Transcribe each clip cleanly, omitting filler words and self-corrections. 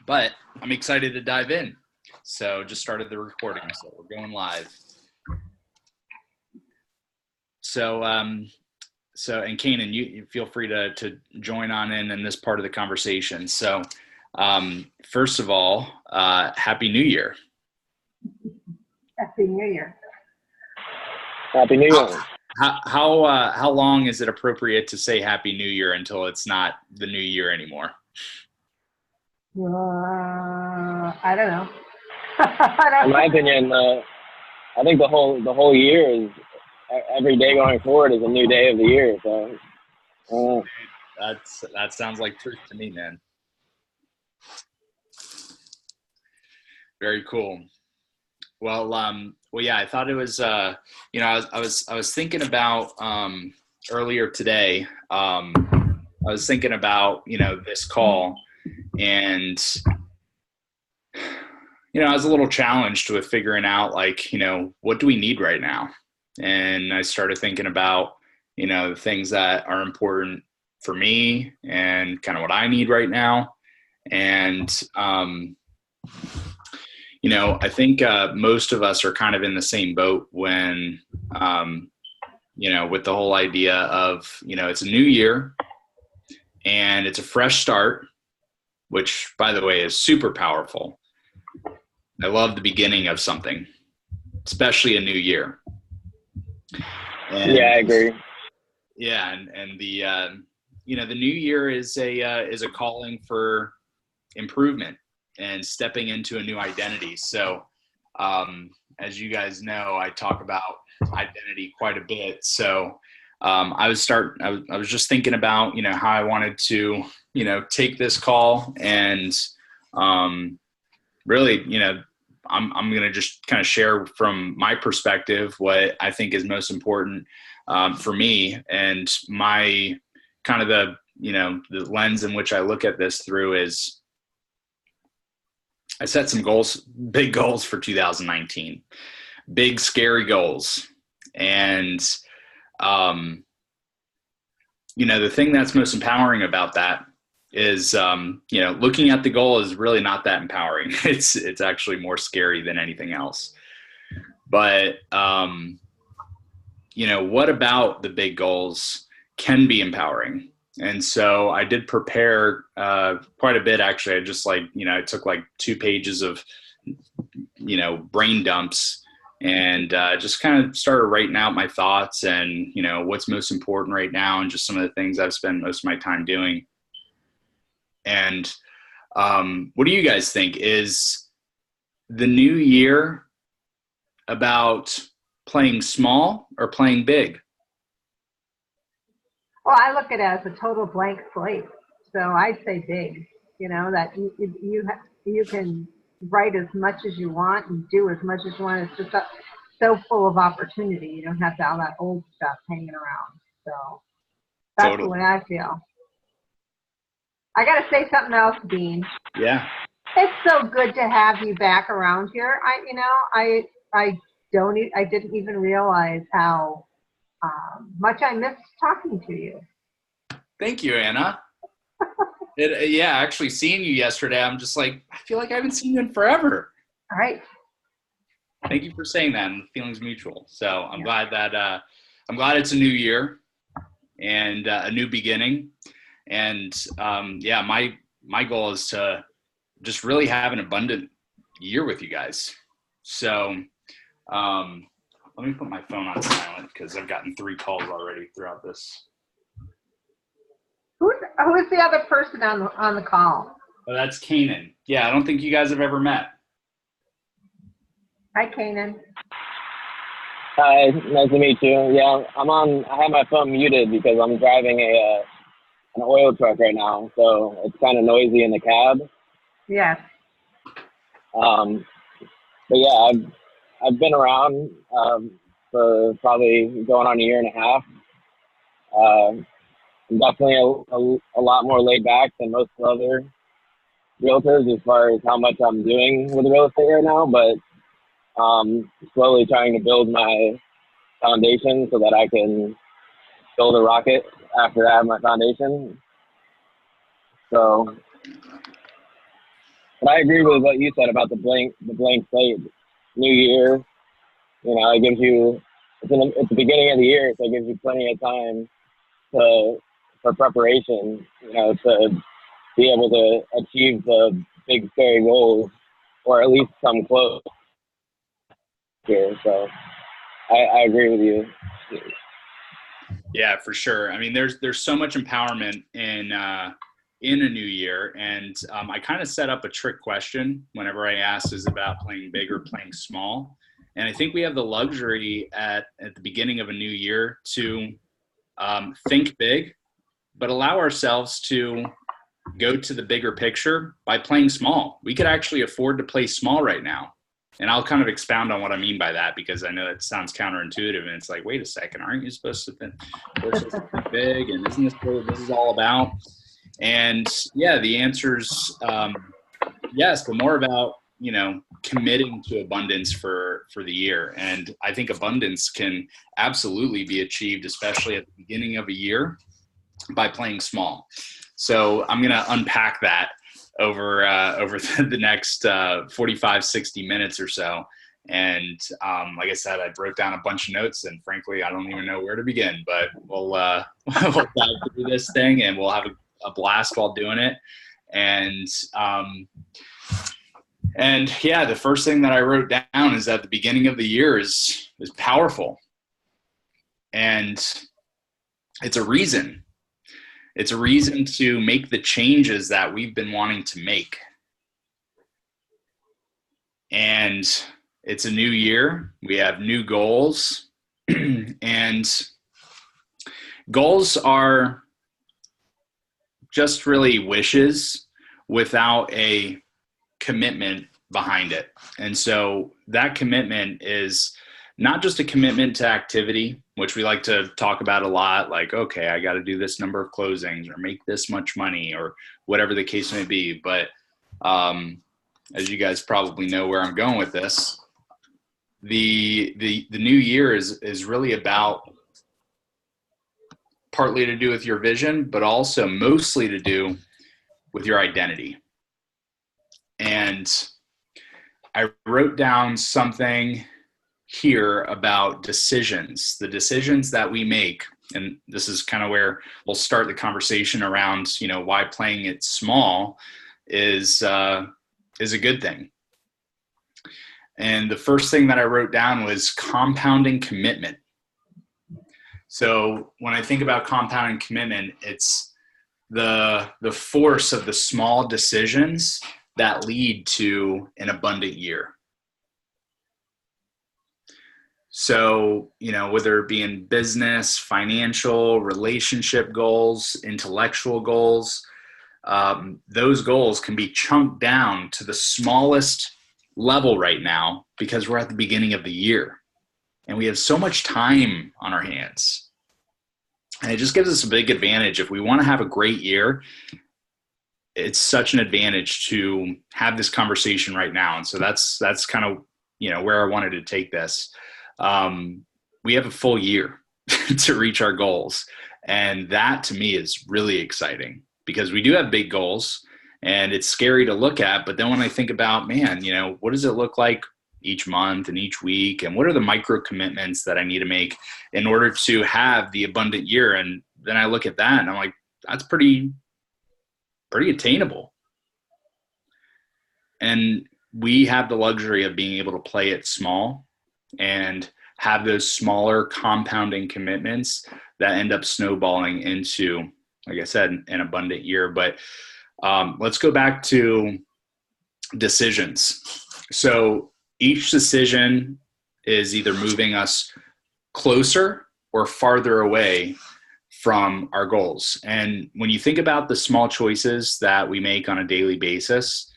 but I'm excited to dive in. So just started the recording, so we're going live. So, and Kanan, you feel free to join on in this part of the conversation. So, first of all, Happy New Year. Happy New Year. Happy New Year. How long is it appropriate to say Happy New Year until it's not the new year anymore? I don't know. In my opinion, I think the whole year is every day going forward is a new day of the year. So that sounds like truth to me, man. Very cool. Well, yeah, I thought it was, I was thinking about earlier today. I was thinking about this call, and I was a little challenged with figuring out what do we need right now, and I started thinking about the things that are important for me and kind of what I need right now, and I think most of us are kind of in the same boat when, with the whole idea of, it's a new year and it's a fresh start, which, by the way, is super powerful. I love the beginning of something, especially a new year. Yeah, I agree. Yeah, and the the new year is a calling for improvement and stepping into a new identity. So, as you guys know, I talk about identity quite a bit. So, I was just thinking about, how I wanted to, take this call and, really, I'm going to just kind of share from my perspective what I think is most important, for me, and my kind of the lens in which I look at this through is, I set some goals, big goals for 2019, big, scary goals. And, the thing that's most empowering about that is, looking at the goal is really not that empowering. It's actually more scary than anything else. But, what about the big goals can be empowering? And so I did prepare quite a bit, actually. I just I took 2 pages of, brain dumps, and just kind of started writing out my thoughts and, what's most important right now, and just some of the things I've spent most of my time doing. And what do you guys think? Is the new year about playing small or playing big? Well, I look at it as a total blank slate. So I'd say big, that you can write as much as you want and do as much as you want. It's just so full of opportunity. You don't have to have that old stuff hanging around. So that's totally the way I feel. I got to say something else, Dean. Yeah. It's so good to have you back around here. I didn't even realize how much I missed talking to you. Thank you, Anna. Actually seeing you yesterday, I'm just I feel like I haven't seen you in forever. All right. Thank you for saying that, and the feeling's mutual. So I'm glad it's a new year and a new beginning. And my goal is to just really have an abundant year with you guys. So let me put my phone on silent because I've gotten 3 calls already throughout this. Who is the other person on the call? Oh, that's Kanan. Yeah, I don't think you guys have ever met. Hi, Kanan. Hi, nice to meet you. Yeah, I have my phone muted because I'm driving an oil truck right now, so it's kind of noisy in the cab. Yes. But yeah, I've been around for probably going on a year and a half. I'm definitely a lot more laid back than most other realtors as far as how much I'm doing with real estate right now, but slowly trying to build my foundation so that I can build a rocket after I have my foundation. So But I agree with what you said about the blank slate. New year, you know, it gives you, it's the beginning of the year, so it gives you plenty of time for preparation, you know, to be able to achieve the big scary goals, or at least come close here. So I agree with you. Yeah, for sure. I mean, there's so much empowerment in a new year, and I kind of set up a trick question whenever I asked is about playing big or playing small. And I think we have the luxury at the beginning of a new year to think big, but allow ourselves to go to the bigger picture by playing small. We could actually afford to play small right now. And I'll kind of expound on what I mean by that, because I know it sounds counterintuitive and it's like, wait a second, aren't you supposed to think big? And isn't this what this is all about? And yeah, the answer's yes, but more about, you know, committing to abundance for the year. And I think abundance can absolutely be achieved, especially at the beginning of a year, by playing small. So I'm going to unpack that over the next 45, 60 minutes or so. And like I said, I wrote down a bunch of notes, and frankly, I don't even know where to begin, but we'll we'll dive through this thing, and we'll have a blast while doing it. And yeah, the first thing that I wrote down is that the beginning of the year is powerful. And it's a reason. It's a reason to make the changes that we've been wanting to make. And it's a new year. We have new goals. And goals are just really wishes without a commitment behind it. And so that commitment is not just a commitment to activity, which we like to talk about a lot, like, okay, I got to do this number of closings or make this much money or whatever the case may be. But as you guys probably know where I'm going with this, the new year is really about partly to do with your vision, but also mostly to do with your identity. And I wrote down something here about decisions, the decisions that we make. And this is kind of where we'll start the conversation around, you know, why playing it small is a good thing. And the first thing that I wrote down was compounding commitment. So when I think about compounding commitment, it's the force of the small decisions that lead to an abundant year. So, you know, whether it be in business, financial, relationship goals, intellectual goals, those goals can be chunked down to the smallest level right now because we're at the beginning of the year and we have so much time on our hands. And it just gives us a big advantage. If we want to have a great year, it's such an advantage to have this conversation right now. And so that's kind of, you know, where I wanted to take this. We have a full year to reach our goals. And that to me is really exciting because we do have big goals and it's scary to look at. But then when I think about, man, you know, what does it look like each month and each week? And what are the micro commitments that I need to make in order to have the abundant year? And then I look at that and I'm like, that's pretty attainable. And we have the luxury of being able to play it small and have those smaller compounding commitments that end up snowballing into, like I said, an abundant year. But let's go back to decisions. So each decision is either moving us closer or farther away from our goals. And when you think about the small choices that we make on a daily basis,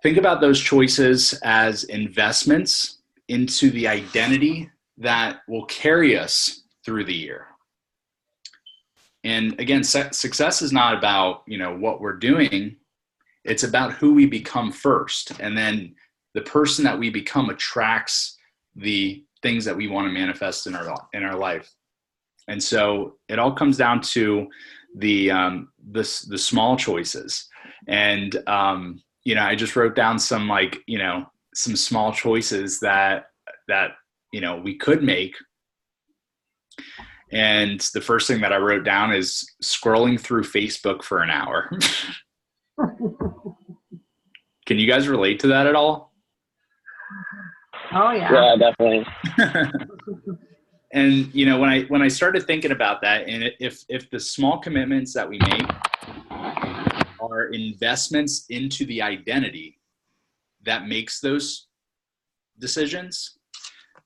think about those choices as investments into the identity that will carry us through the year. And again, success is not about, you know, what we're doing. It's about who we become first. And then the person that we become attracts the things that we want to manifest in our life. And so it all comes down to the small choices. And, I just wrote down some like, some small choices that, we could make. And the first thing that I wrote down is scrolling through Facebook for an hour. Can you guys relate to that at all? Oh yeah. Yeah, definitely. And when I started thinking about that, and if the small commitments that we make are investments into the identity that makes those decisions,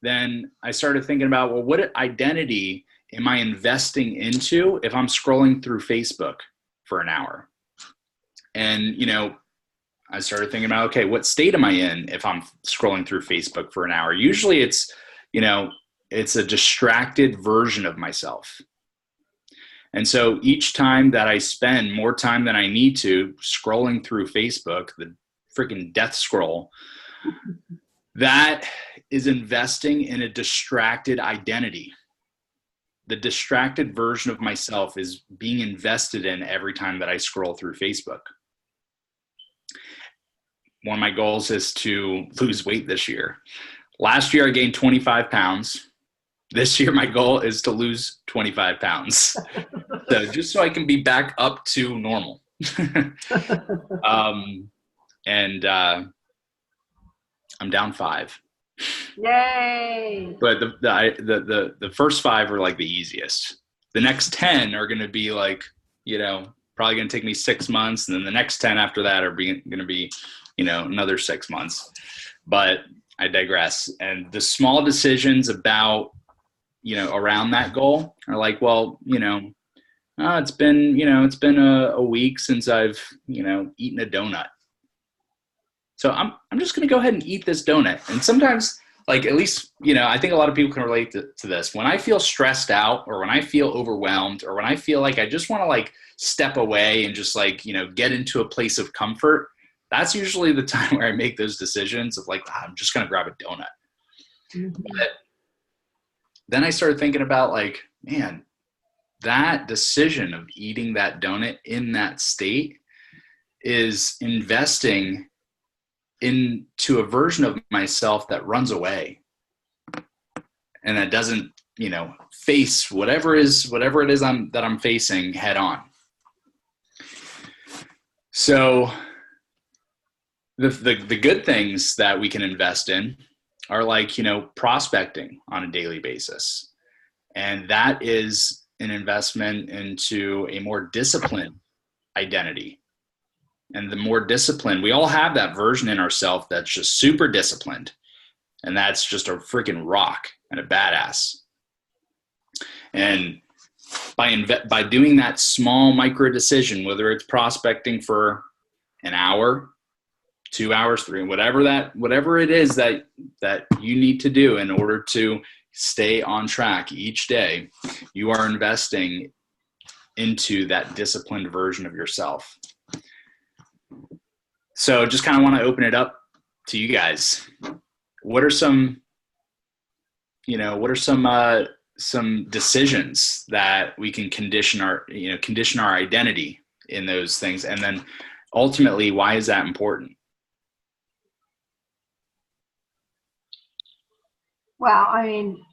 then I started thinking about, well, what identity am I investing into if I'm scrolling through Facebook for an hour? And I started thinking about, okay, what state am I in if I'm scrolling through Facebook for an hour? Usually it's a distracted version of myself. And so each time that I spend more time than I need to scrolling through Facebook, the freaking death scroll, that is investing in a distracted identity. The distracted version of myself is being invested in every time that I scroll through Facebook. One of my goals is to lose weight this year. Last year I gained 25 pounds. This year my goal is to lose 25 pounds. So just so I can be back up to normal. And I'm down 5. Yay! But the first 5 are like the easiest. The next 10 are going to be like, probably going to take me 6 months, and then the next 10 after that are going to be, another 6 months. But I digress. And the small decisions about, around that goal are like, well, it's been a week since I've, eaten a donut. So I'm just going to go ahead and eat this donut. And sometimes, like, at least, I think a lot of people can relate to this. When I feel stressed out, or when I feel overwhelmed, or when I feel like I just want to like step away and just like, get into a place of comfort, that's usually the time where I make those decisions of like, I'm just going to grab a donut. Mm-hmm. But then I started thinking about like, man, that decision of eating that donut in that state is investing into a version of myself that runs away and that doesn't, face whatever it is that I'm facing head on. So the good things that we can invest in are like, prospecting on a daily basis. And that is an investment into a more disciplined identity. And the more disciplined, we all have that version in ourselves that's just super disciplined. And that's just a freaking rock and a badass. And by doing that small micro decision, whether it's prospecting for an hour, 2 hours, 3, whatever it is that you need to do in order to stay on track each day, you are investing into that disciplined version of yourself. So just kind of want to open it up to you guys. What are some decisions that we can condition our identity in those things? And then ultimately, why is that important? Well, I mean,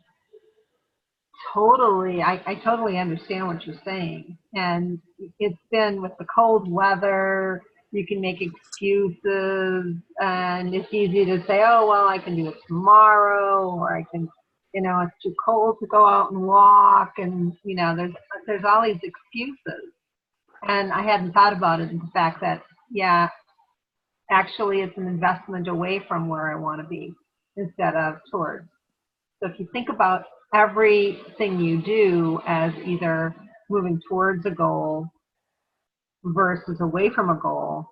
totally. I totally understand what you're saying. And it's been with the cold weather, you can make excuses, and it's easy to say, oh, well, I can do it tomorrow, or I can, it's too cold to go out and walk. And, there's all these excuses. And I hadn't thought about it in the fact that, yeah, actually it's an investment away from where I want to be instead of towards. So if you think about everything you do as either moving towards a goal versus away from a goal,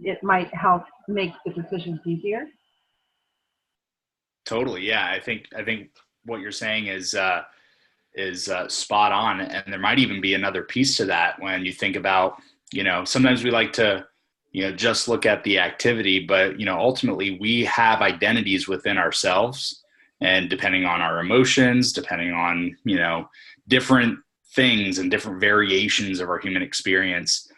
it might help make the decisions easier. Totally, yeah. I think what you're saying is spot on, and there might even be another piece to that when you think about, sometimes we like to, just look at the activity, but ultimately we have identities within ourselves, and depending on our emotions, depending on different things and different variations of our human experience,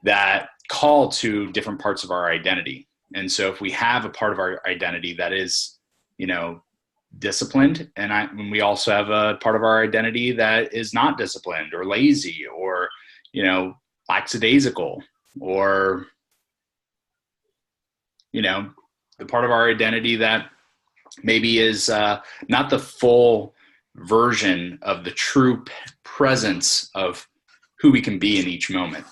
that call to different parts of our identity. And so if we have a part of our identity that is, disciplined, and we also have a part of our identity that is not disciplined or lazy or, lackadaisical, or, the part of our identity that maybe is not the full version of the true presence of who we can be in each moment.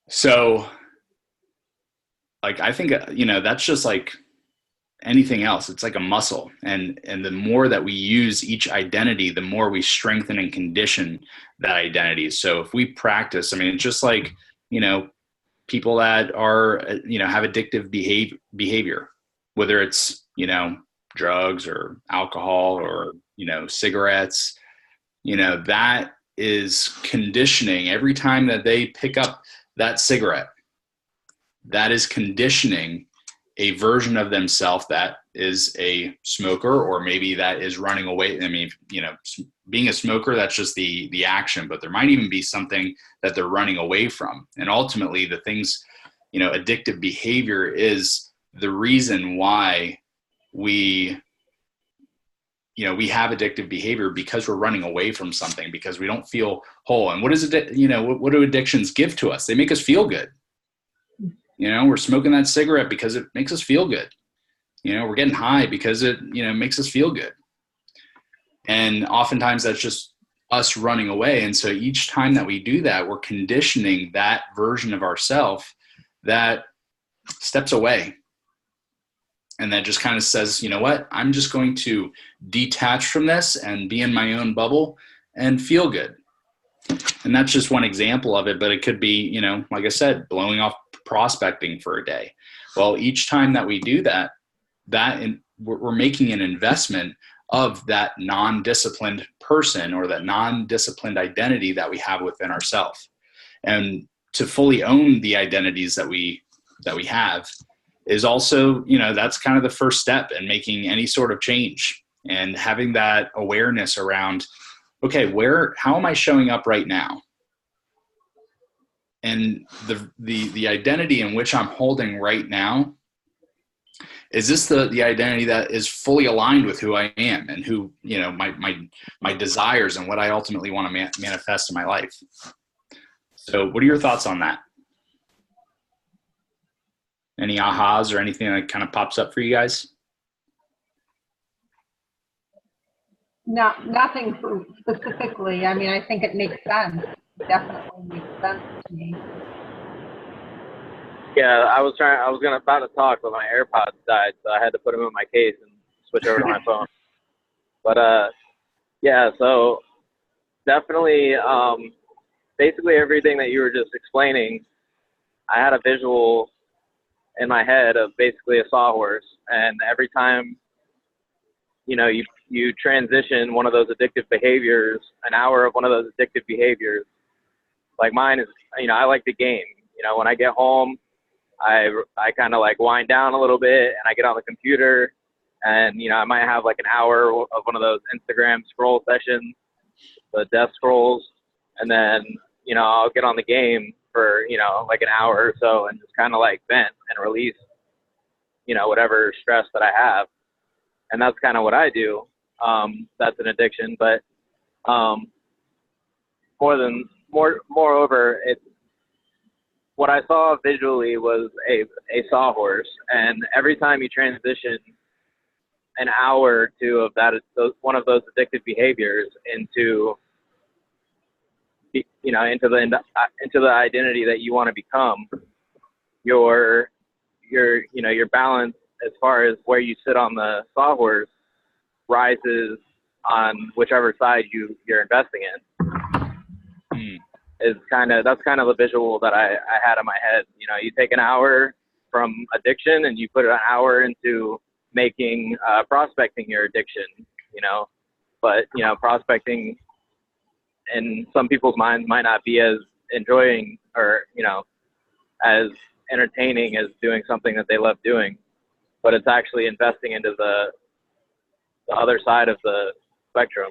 So, I think, that's just like anything else. It's like a muscle. And the more that we use each identity, the more we strengthen and condition that identity. So if we practice, it's just like, people that are, have addictive behavior, whether it's, drugs or alcohol or, cigarettes, that is conditioning. Every time that they pick up that cigarette, that is conditioning a version of themselves that is a smoker, or maybe that is running away. Being a smoker, that's just the action, but there might even be something that they're running away from. And ultimately the things, addictive behavior is the reason why we have addictive behavior, because we're running away from something, because we don't feel whole. And what do addictions give to us? They make us feel good. We're smoking that cigarette because it makes us feel good. We're getting high because it, makes us feel good. And oftentimes that's just us running away. And so each time that we do that, we're conditioning that version of ourselves that steps away. And that just kind of says, you know what, I'm just going to detach from this and be in my own bubble and feel good. And that's just one example of it, but it could be, like I said, blowing off prospecting for a day. Well, each time that we do that, we're making an investment of that non-disciplined person, or that non-disciplined identity that we have within ourselves. And to fully own the identities that we have is also, that's kind of the first step in making any sort of change, and having that awareness around, okay, how am I showing up right now? And the identity in which I'm holding right now, is this the identity that is fully aligned with who I am and who, my desires and what I ultimately want to manifest in my life? So what are your thoughts on that? Any ahas or anything that kind of pops up for you guys? No, nothing specifically. I think it makes sense. It definitely makes sense to me. Yeah, I was about to talk, but my AirPods died, so I had to put them in my case and switch over to my phone. But yeah, so definitely, basically everything that you were just explaining, I had a visual in my head of basically a sawhorse, and every time, you transition one of those addictive behaviors, an hour of one of those addictive behaviors, like mine is, I like the game. When I get home, I kind of like wind down a little bit, and I get on the computer, and I might have like an hour of one of those Instagram scroll sessions, the death scrolls, and then I'll get on the game for like an hour or so, and just kind of like vent and release whatever stress that I have. And that's kind of what I do. That's an addiction, but moreover, it's what I saw visually was a sawhorse, and every time you transition an hour or two of that, one of those addictive behaviors into the identity that you want to become, your balance as far as where you sit on the sawhorse rises on whichever side you're investing in. That's kind of the visual that I had in my head. You take an hour from addiction and you put an hour into making prospecting your addiction. But prospecting in some people's minds might not be as enjoying or as entertaining as doing something that they love doing, but it's actually investing into the other side of the spectrum.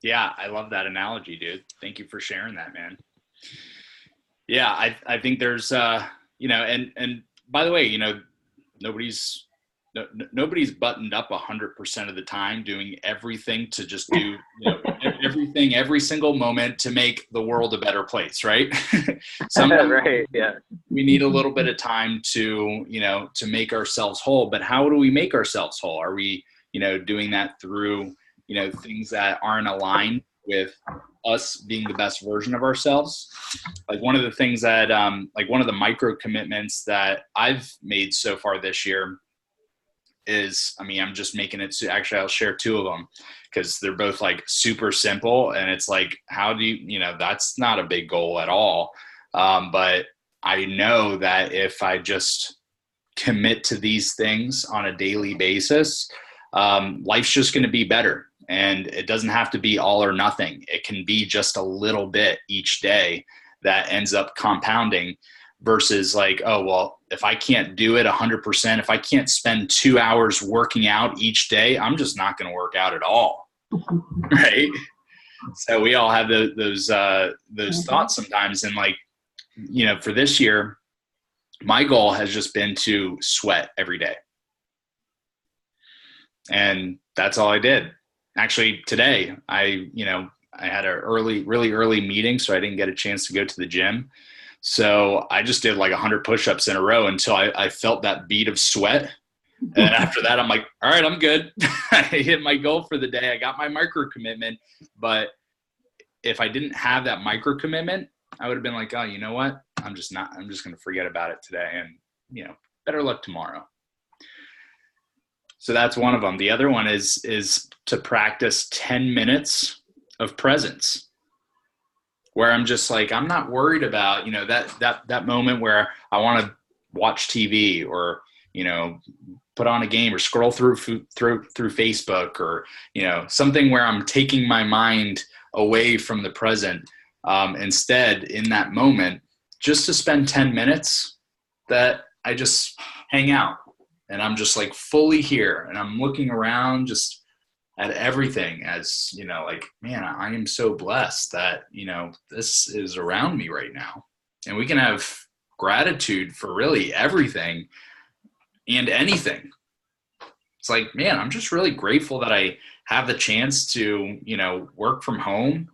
Yeah, I love that analogy, dude. Thank you for sharing that, man. Yeah, I think there's and by the way, nobody's nobody's buttoned up 100% of the time doing everything to just do everything every single moment to make the world a better place, right? Sometimes Right. Yeah. we need a little bit of time to to make ourselves whole. But how do we make ourselves whole? Are we doing that through things that aren't aligned with us being the best version of ourselves? Like one of the things that like one of the micro commitments that I've made so far this year is, I mean, I'm just making it, actually I'll share two of them because they're both like super simple, and it's like, how do that's not a big goal at all. But I know that if I just commit to these things on a daily basis, life's just going to be better. And it doesn't have to be all or nothing. It can be just a little bit each day that ends up compounding, versus like, oh, well, if I can't do it 100%, if I can't spend 2 hours working out each day, I'm just not going to work out at all. Right. So we all have those thoughts sometimes. And like, for this year, my goal has just been to sweat every day. And that's all I did. Actually, today, I had a really early meeting, so I didn't get a chance to go to the gym. So I just did like 100 push-ups in a row until I felt that bead of sweat. And after that, I'm like, all right, I'm good. I hit my goal for the day. I got my micro commitment. But if I didn't have that micro commitment, I would have been like, oh, you know what? I'm just going to forget about it today. And, better luck tomorrow. So that's one of them. The other one is to practice 10 minutes of presence, where I'm just like, I'm not worried about, that moment where I want to watch TV or, put on a game or scroll through Facebook or, something where I'm taking my mind away from the present. Instead, in that moment, just to spend 10 minutes that I just hang out and I'm just like fully here and I'm looking around just at everything as, like, man, I am so blessed that, this is around me right now. And we can have gratitude for really everything and anything. It's like, man, I'm just really grateful that I have the chance to, work from home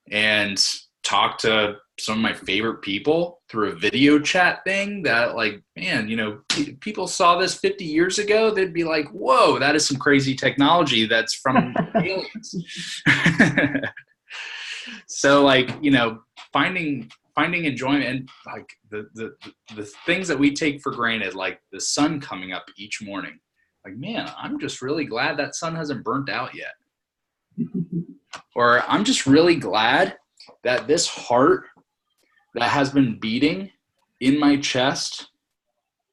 and talk to some of my favorite people through a video chat thing that, like, man, people saw this 50 years ago, they'd be like, whoa, that is some crazy technology that's from aliens. So like, finding enjoyment, and like the things that we take for granted, like the sun coming up each morning. Like, man, I'm just really glad that sun hasn't burnt out yet. Or I'm just really glad that this heart that has been beating in my chest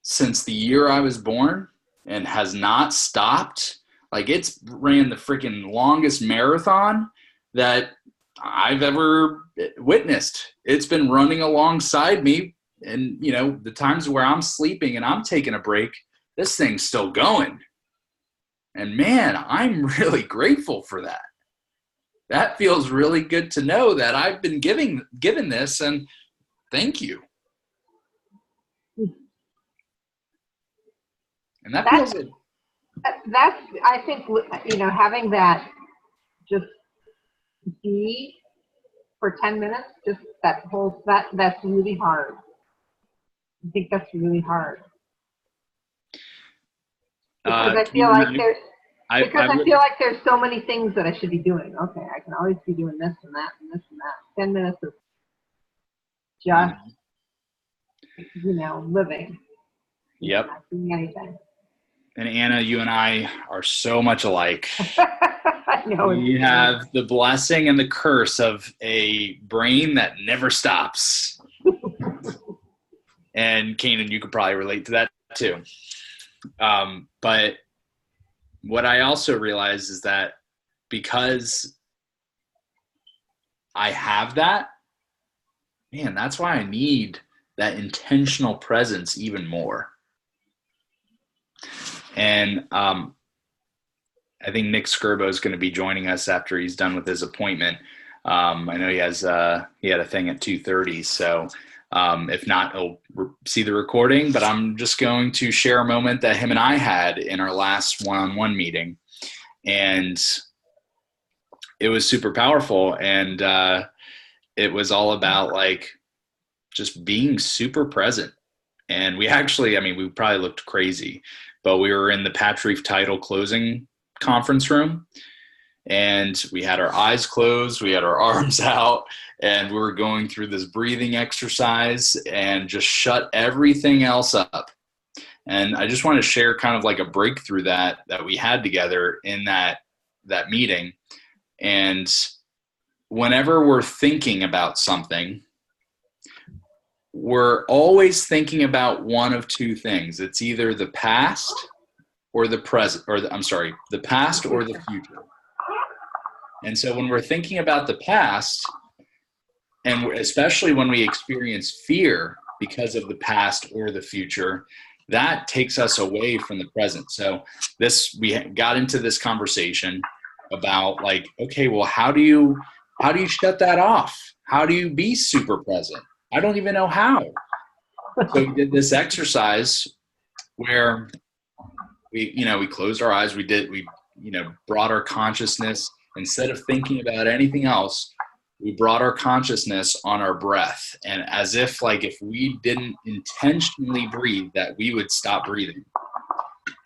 since the year I was born and has not stopped. Like, it's ran the freaking longest marathon that I've ever witnessed. It's been running alongside me. And, the times where I'm sleeping and I'm taking a break, this thing's still going. And man, I'm really grateful for that. That feels really good to know that I've been given this, and thank you. And that feels good. That's, I think, having that just be for 10 minutes, just that's really hard. I think that's really hard. Because I feel like there's so many things that I should be doing. Okay, I can always be doing this and that and this and that. 10 minutes of just, living. Yep. Not doing anything. And Anna, you and I are so much alike. I know. We have the blessing and the curse of a brain that never stops. And Kanan, you could probably relate to that too. But what I also realize is that because I have that, man, that's why I need that intentional presence even more. And I think Nick Skirbo is going to be joining us after he's done with his appointment. I know he had a thing at 2:30. So if not, he'll see the recording, but I'm just going to share a moment that him and I had in our last one-on-one meeting. And it was super powerful. And it was all about like just being super present. And we actually, I mean, we probably looked crazy, but we were in the Patch Reef Title closing conference room, and we had our eyes closed, we had our arms out, and we were going through this breathing exercise and just shut everything else up. And I just want to share kind of like a breakthrough that we had together in that meeting. And whenever we're thinking about something, we're always thinking about one of two things. It's either the past or the present, or the past or the future. And so when we're thinking about the past, and especially when we experience fear because of the past or the future, that takes us away from the present. So we got into this conversation about like, okay, well, how do you shut that off? How do you be super present? I don't even know how. So we did this exercise where we closed our eyes. We brought our consciousness, instead of thinking about anything else, we brought our consciousness on our breath. And as if like if we didn't intentionally breathe, that we would stop breathing.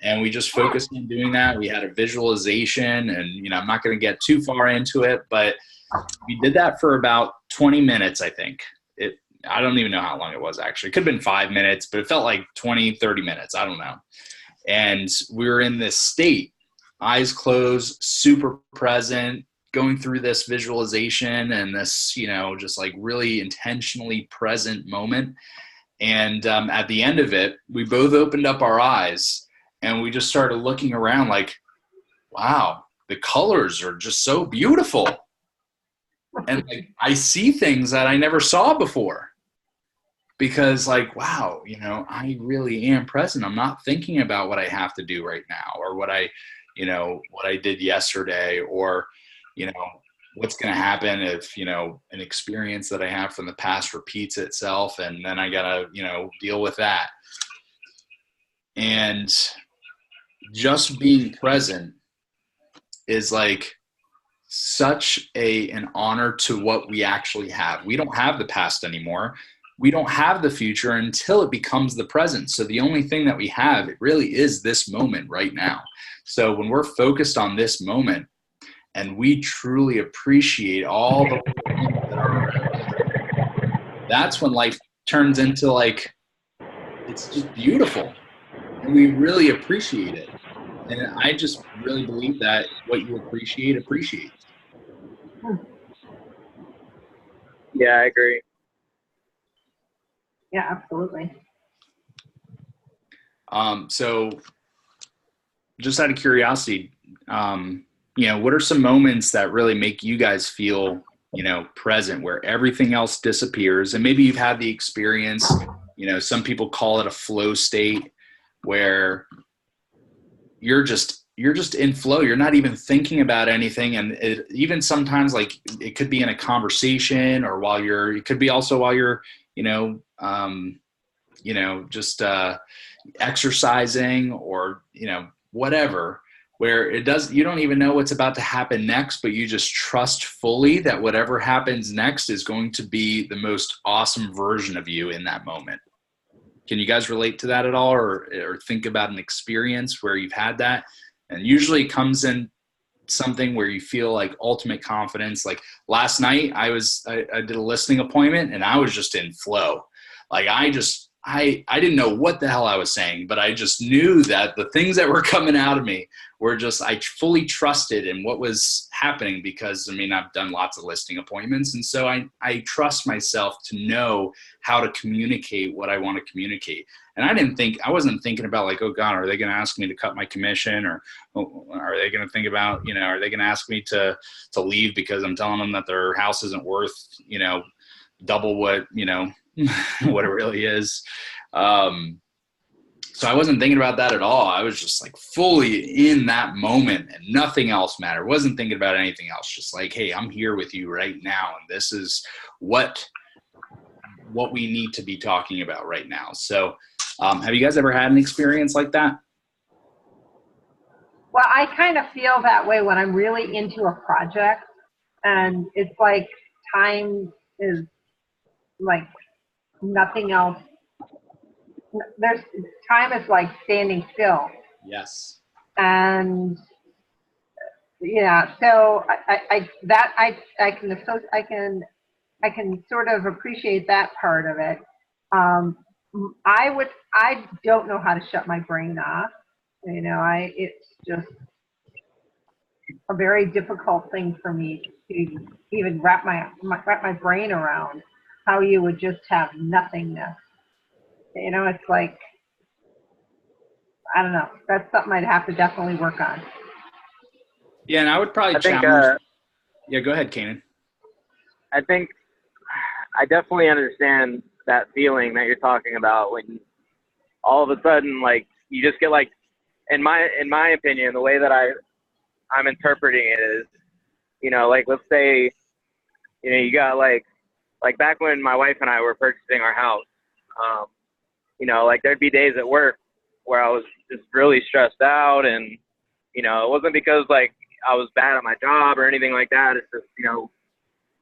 And we just focused on doing that. We had a visualization, and I'm not going to get too far into it, but we did that for about 20 minutes, I think. I don't even know how long it was, actually. It could have been 5 minutes, but it felt like 20, 30 minutes. I don't know. And we were in this state, eyes closed, super present, going through this visualization and this, just like really intentionally present moment. And at the end of it, we both opened up our eyes and we just started looking around like, wow, the colors are just so beautiful. And like, I see things that I never saw before. Because like, wow, I really am present. I'm not thinking about what I have to do right now, or what I did yesterday, or, what's going to happen if, an experience that I have from the past repeats itself. And then I got to, deal with that. And just being present is like such an honor to what we actually have. We don't have the past anymore. We don't have the future until it becomes the present. So the only thing that we have, it really is this moment right now. So when we're focused on this moment and we truly appreciate all the things that are around, that's when life turns into like, it's just beautiful. And we really appreciate it. And I just really believe that what you appreciate appreciates. Yeah, I agree. Yeah, absolutely. So just out of curiosity, what are some moments that really make you guys feel, present, where everything else disappears? And maybe you've had the experience, some people call it a flow state, where you're just in flow. You're not even thinking about anything. And even sometimes like it could be in a conversation, or it could be also while you're, just exercising, or, whatever, where you don't even know what's about to happen next, but you just trust fully that whatever happens next is going to be the most awesome version of you in that moment. Can you guys relate to that at all, or think about an experience where you've had that? And usually it comes in something where you feel like ultimate confidence. Like last night I did a listing appointment and I was just in flow. Like I didn't know what the hell I was saying, but I just knew that the things that were coming out of me were just, I fully trusted in what was happening, because I've done lots of listing appointments. And so I trust myself to know how to communicate what I want to communicate. And I wasn't thinking about like, oh God, are they going to ask me to cut my commission? Or are they going to think about, are they going to ask me to leave because I'm telling them that their house isn't worth, double what, what it really is. So So I wasn't thinking about that at all. I was just like fully in that moment and nothing else mattered. Wasn't thinking about anything else. Just like, hey, I'm here with you right now. And this is what we need to be talking about right now. So have you guys ever had an experience like that? Well, I kind of feel that way when I'm really into a project, and it's like time is like nothing else. There's time is like standing still. Yes. And yeah, so I can sort of appreciate that part of it. Um, I don't know how to shut my brain off. It's just a very difficult thing for me to even wrap my brain around how you would just have nothingness. It's like, I don't know. That's something I'd have to definitely work on. Yeah, and I would probably I think challenge. Yeah, go ahead, Kanan. I think I definitely understand that feeling that you're talking about when all of a sudden, like, you just get like, in my opinion, the way that I'm interpreting it is, like, let's say, you got like back when my wife and I were purchasing our house, um, like there'd be days at work where I was just really stressed out, and it wasn't because like I was bad at my job or anything like that. It's just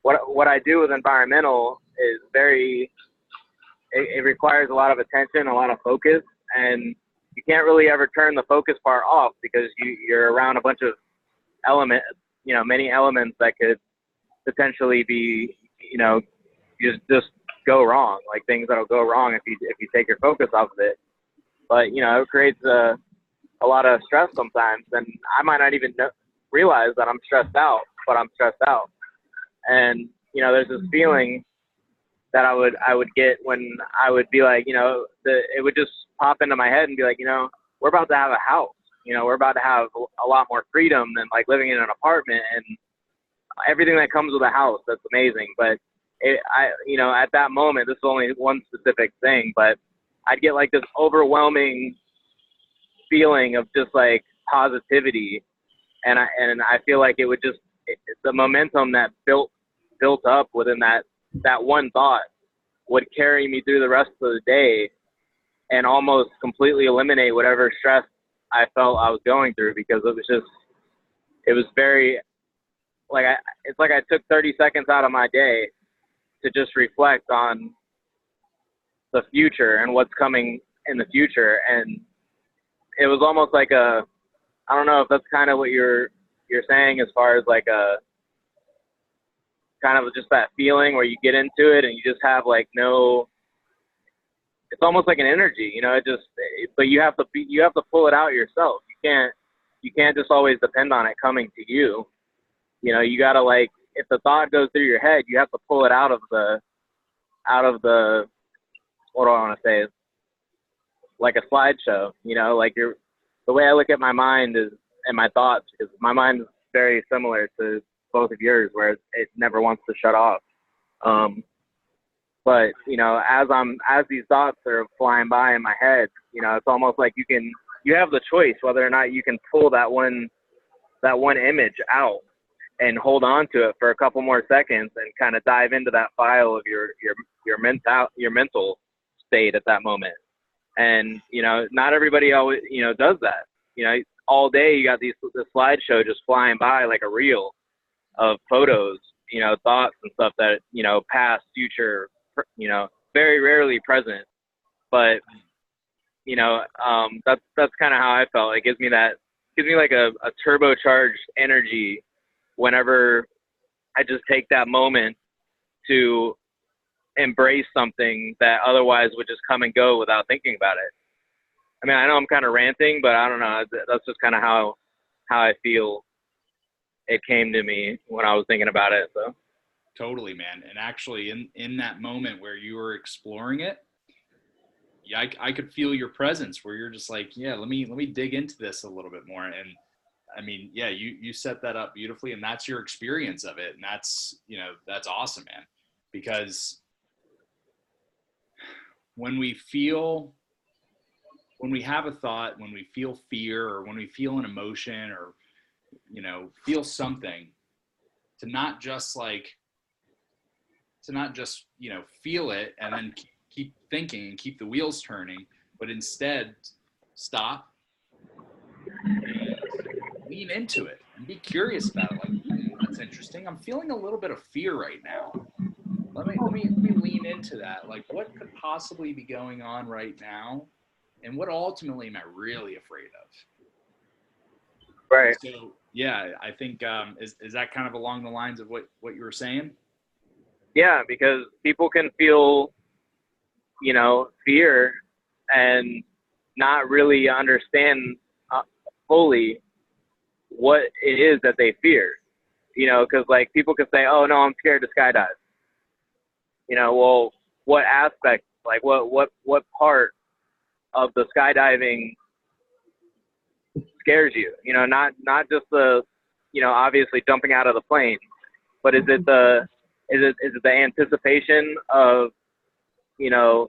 what I do with environmental is it requires a lot of attention, a lot of focus, and you can't really ever turn the focus part off because you're around a bunch of elements, many elements that could potentially be, just go wrong, like things that'll go wrong if you take your focus off of it. But it creates a lot of stress sometimes, and I might not even realize that I'm stressed out, but I'm stressed out. And there's this feeling that I would get when I would be like, it would just pop into my head and be like, we're about to have a house, we're about to have a lot more freedom than like living in an apartment, and everything that comes with a house. That's amazing. But at that moment, this is only one specific thing, but I'd get like this overwhelming feeling of just like positivity, and I feel like it would just the momentum that built up within that one thought would carry me through the rest of the day and almost completely eliminate whatever stress I felt I was going through, because it was very like it's like I took 30 seconds out of my day to just reflect on the future and what's coming in the future. And it was almost like I don't know if that's kind of what you're saying, as far as like a kind of just that feeling where you get into it and you just have like it's almost like an energy, but you have to pull it out yourself. You can't just always depend on it coming to you. You gotta, like, if the thought goes through your head, you have to pull it out of the, what do I want to say? It's like a slideshow, like the way I look at my mind and my thoughts, because my mind is very similar to both of yours, where it never wants to shut off. But, as these thoughts are flying by in my head, it's almost like you have the choice whether or not you can pull that one image out and hold on to it for a couple more seconds and kind of dive into that file of your mental state at that moment. And, not everybody always, does that. All day you got this slideshow just flying by like a reel of photos, thoughts and stuff that, past, future, very rarely present. But, that's kind of how I felt. It gives me like a turbocharged energy whenever I just take that moment to embrace something that otherwise would just come and go without thinking about it. I mean, I know I'm kind of ranting, but I don't know. That's just kind of how I feel it came to me when I was thinking about it. So Totally, man. And actually in that moment where you were exploring it, yeah, I could feel your presence where you're just like, yeah, let me dig into this a little bit more. And I mean, yeah, you set that up beautifully, and that's your experience of it. And that's awesome, man, because when we feel when we have a thought, when we feel fear, or when we feel an emotion, or, you know, feel something, to not just you know, feel it and then keep thinking and keep the wheels turning, but instead stop and lean into it and be curious about it. Like, that's interesting. I'm feeling a little bit of fear right now. Let me lean into that. Like, what could possibly be going on right now, and what ultimately am I really afraid of? Right. So yeah, I think is that kind of along the lines of what you were saying? Yeah, because people can feel, you know, fear and not really understand fully what it is that they fear. You know, because like people could say, "Oh no, I'm scared to skydive." You know, well, what aspect, like what part of the skydiving scares you? You know, not just the, you know, obviously jumping out of the plane, but is it the anticipation of, you know,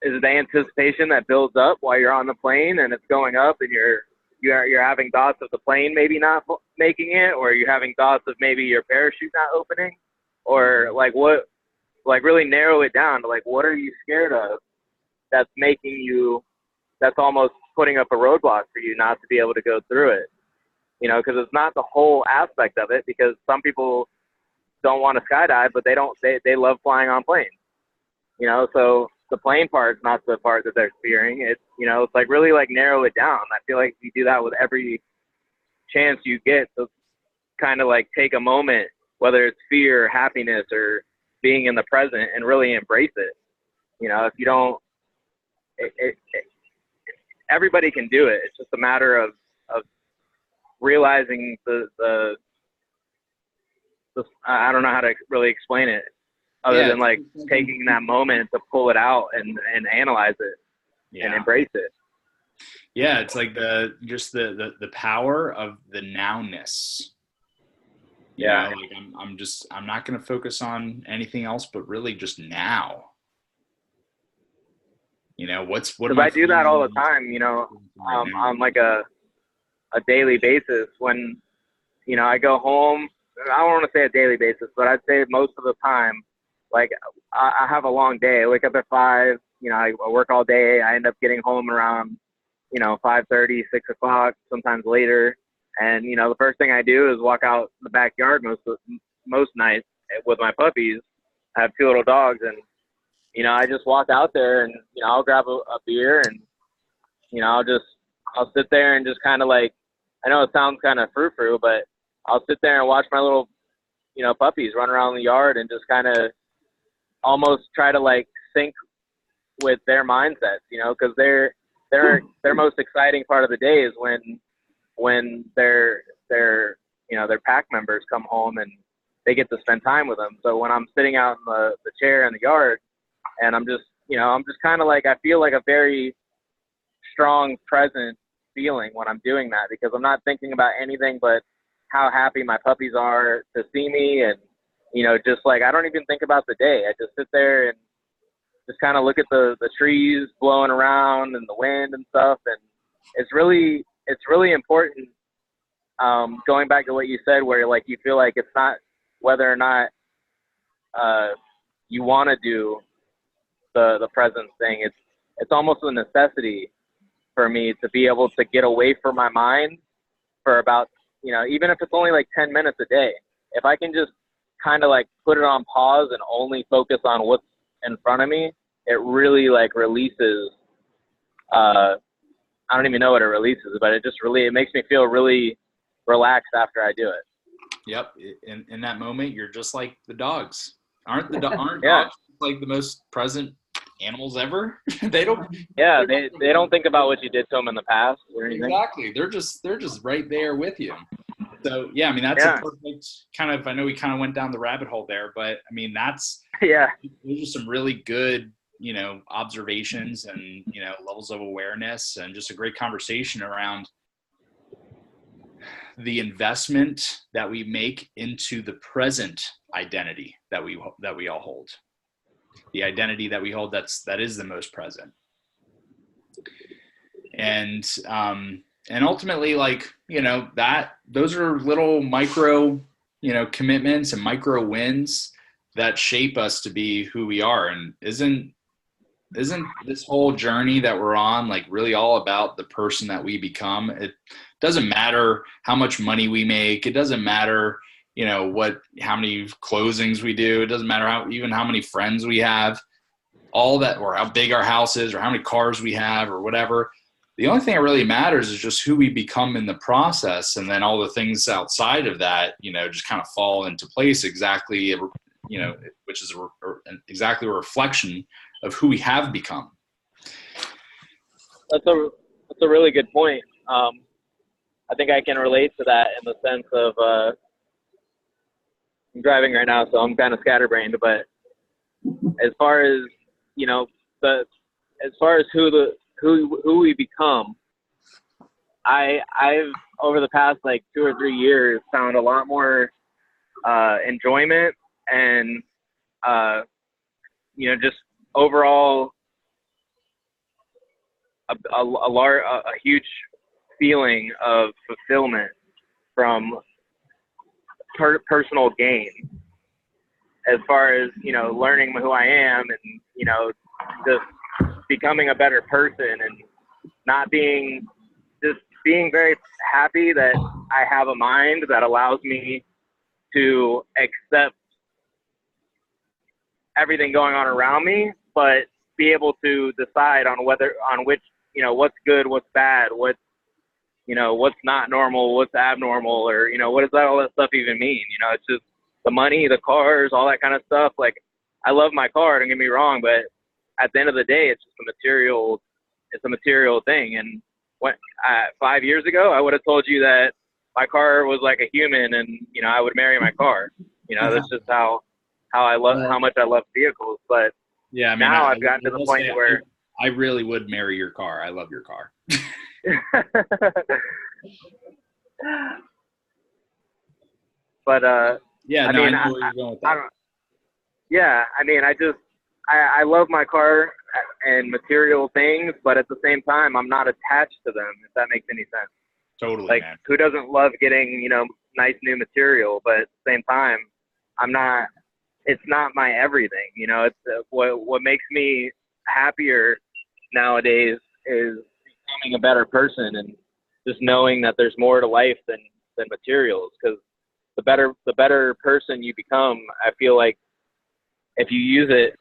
is it the anticipation that builds up while you're on the plane and it's going up, and you're having thoughts of the plane maybe not making it, or you're having thoughts of maybe your parachute not opening, or like what, like really narrow it down to like what are you scared of that's making you, that's almost putting up a roadblock for you not to be able to go through it. You know, because it's not the whole aspect of it, because some people don't want to skydive, but they love flying on planes. You know, so the plane part's not the part that they're fearing. It's, you know, it's like really like narrow it down. I feel like you do that with every chance you get to kind of like take a moment, whether it's fear, or happiness, or being in the present, and really embrace it. You know, if you don't, everybody can do it. It's just a matter of realizing the I don't know how to really explain it, other Yeah, than like taking that moment to pull it out and analyze it and yeah, embrace it. yeah. It's like the power of the nowness. You Yeah. know, like I'm not going to focus on anything else, but really just now. You know, what am Because I I do that all the feeling? time, you know, Right now? on like a daily basis. When, you know, I go home, I don't want to say a daily basis, but I'd say most of the time, like I have a long day. I wake up at 5, you know, I work all day. I end up getting home around, you know, 5:30, 6 o'clock, sometimes later. And, you know, the first thing I do is walk out the backyard most nights with my puppies. I have 2 little dogs, and, you know, I just walk out there and, you know, I'll grab a beer, and, you know, I'll sit there and just kind of like, I know it sounds kind of frou-frou, but I'll sit there and watch my little, you know, puppies run around the yard, and just kind of almost try to like sync with their mindsets, you know, because their most exciting part of the day is when their you know, their pack members come home and they get to spend time with them. So when I'm sitting out in the chair in the yard, and I'm just, you know, I'm just kind of like, I feel like a very strong present feeling when I'm doing that, because I'm not thinking about anything but how happy my puppies are to see me. And, you know, just like, I don't even think about the day. I just sit there and just kind of look at the trees blowing around and the wind and stuff. And it's really important. Going back to what you said, where like you feel like it's not whether or not you want to do the present thing. It's almost a necessity for me to be able to get away from my mind for about, you know, even if it's only like 10 minutes a day. If I can just kind of like put it on pause and only focus on what's in front of me, it really like releases. I don't even know what it releases, but it makes me feel really relaxed after I do it. Yep. In that moment, you're just like the dogs. Aren't Yeah. dogs like the most present animals ever? They don't. Yeah, they don't think about what you did to them in the past or anything. Exactly. They're just right there with you. So yeah, I mean that's a perfect kind of. I know we kind of went down the rabbit hole there, but I mean those are some really good, you know, observations and, you know, levels of awareness, and just a great conversation around the investment that we make into the present identity that we all hold. The identity that we hold that is the most present. And ultimately, like, you know, that those are little micro, you know, commitments and micro wins that shape us to be who we are. And isn't this whole journey that we're on like really all about the person that we become? It doesn't matter how much money we make. It doesn't matter, you know, how many closings we do. It doesn't matter even how many friends we have, all that, or how big our house is, or how many cars we have, or whatever. The only thing that really matters is just who we become in the process. And then all the things outside of that, you know, just kind of fall into place exactly, you know, which is exactly a reflection of who we have become. That's a really good point. I think I can relate to that in the sense of I'm driving right now, so I'm kind of scatterbrained. But as far as, you know, as far as who we become, I've over the past like 2 or 3 years found a lot more enjoyment and you know, just overall a huge feeling of fulfillment from personal gain, as far as, you know, learning who I am and, you know, just becoming a better person and just being very happy that I have a mind that allows me to accept everything going on around me, but be able to decide on which, you know, what's good, what's bad, you know, what's not normal, what's abnormal, or, you know, what does all that stuff even mean? You know, it's just the money, the cars, all that kind of stuff. Like, I love my car, don't get me wrong, but at the end of the day, it's just it's a material thing. And 5 years ago, I would have told you that my car was like a human and, you know, I would marry my car. You know, that's just how much I love vehicles. But yeah, I mean, now I've gotten to the point where I really would marry your car. I love your car. But yeah, I no, mean, I know where you're going with that. Yeah, I mean, I love my car and material things, but at the same time, I'm not attached to them, if that makes any sense. Totally, like, man. Who doesn't love getting, you know, nice new material? But at the same time, it's not my everything. You know, it's what makes me happier nowadays is becoming a better person and just knowing that there's more to life than materials. Because the better person you become, I feel like if you use it,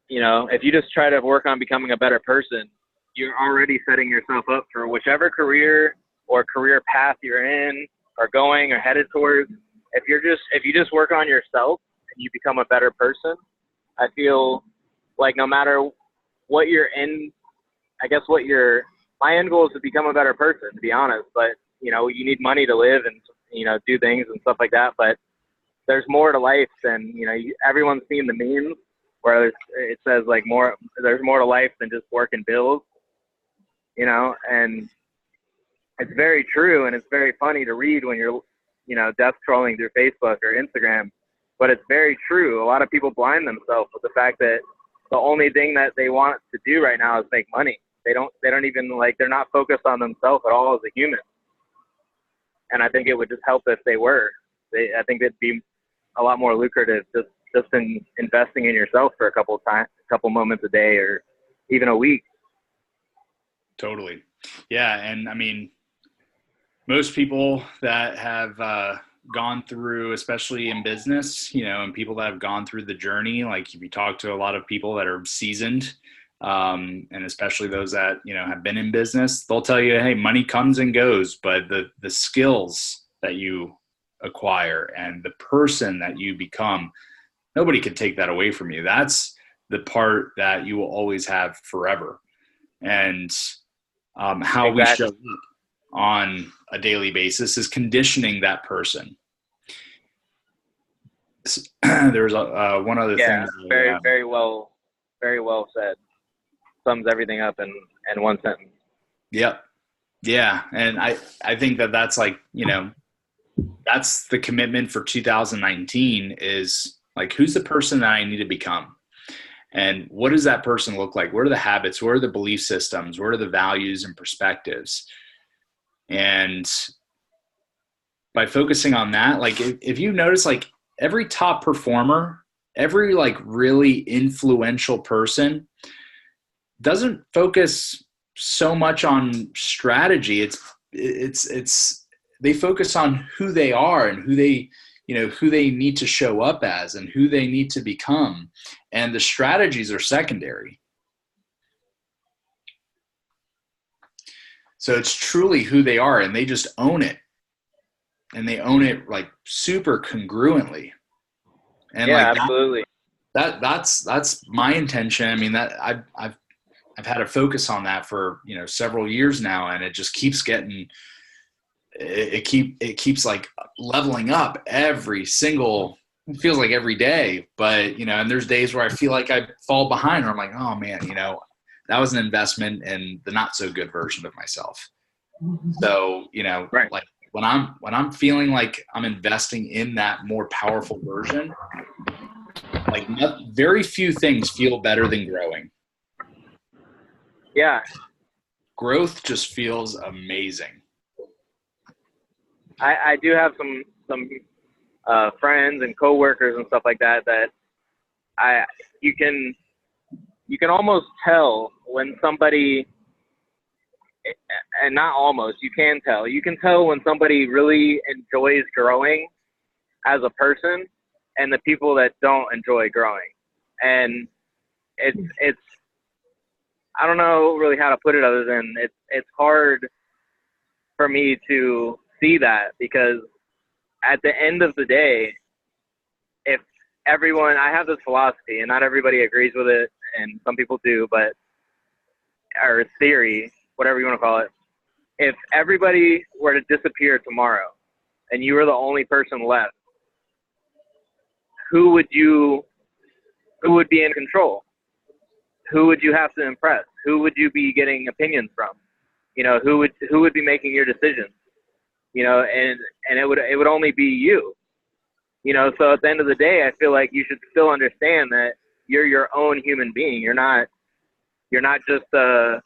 you know, if you just try to work on becoming a better person, you're already setting yourself up for whichever career or career path you're in or going or headed towards. If you just work on yourself and you become a better person, I feel like no matter what you're in, I guess my end goal is to become a better person, to be honest. But, you know, you need money to live and, you know, do things and stuff like that. But there's more to life than, you know, everyone's seen the memes where it says like there's more to life than just working bills, you know, and it's very true. And it's very funny to read when you're, you know, death scrolling through Facebook or Instagram, but it's very true. A lot of people blind themselves with the fact that the only thing that they want to do right now is make money. They don't even, like, they're not focused on themselves at all as a human. And I think it would just help if they were. I think it'd be a lot more lucrative just in investing in yourself for a couple moments a day or even a week. Totally. Yeah. And I mean, most people that have gone through, especially in business, you know, and people that have gone through the journey, like if you talk to a lot of people that are seasoned, and especially those that, you know, have been in business, they'll tell you, hey, money comes and goes, but the skills that you acquire and the person that you become, nobody can take that away from you. That's the part that you will always have forever. And how we show up on a daily basis is conditioning that person. There's one other thing. Yeah, very well said. Sums everything up in one sentence. Yep. Yeah. And I think that's like, you know, that's the commitment for 2019 is like, who's the person that I need to become? And what does that person look like? What are the habits? What are the belief systems? What are the values and perspectives? And by focusing on that, like if you notice, like every top performer, every like really influential person doesn't focus so much on strategy. It's they focus on who they are and who they, who they need to show up as and who they need to become. And the strategies are secondary. So it's truly who they are, and they just own it. And they own it like super congruently. And Yeah, like absolutely. That's my intention. I mean, that I've had a focus on that for, several years now, and it just keeps getting, it keeps like leveling up it feels like every day. But, and there's days where I feel like I fall behind, or I'm like, oh man, that was an investment in the not so good version of myself. So, Right. like when I'm feeling like I'm investing in that more powerful version, like very few things feel better than growing. Yeah. Growth just feels amazing. I do have some friends and coworkers and stuff like that you can almost tell when somebody, and not almost, you can tell when somebody really enjoys growing as a person and the people that don't enjoy growing. And it's I don't know really how to put it other than it's hard for me to see that, because at the end of the day, if everyone, I have this philosophy and not everybody agrees with it, and some people do, or theory, whatever you want to call it. If everybody were to disappear tomorrow and you were the only person left, who would be in control? Who would you have to impress? Who would you be getting opinions from? Who would be making your decisions? And it would only be you. So at the end of the day, I feel like you should still understand that you're your own human being. You're not just a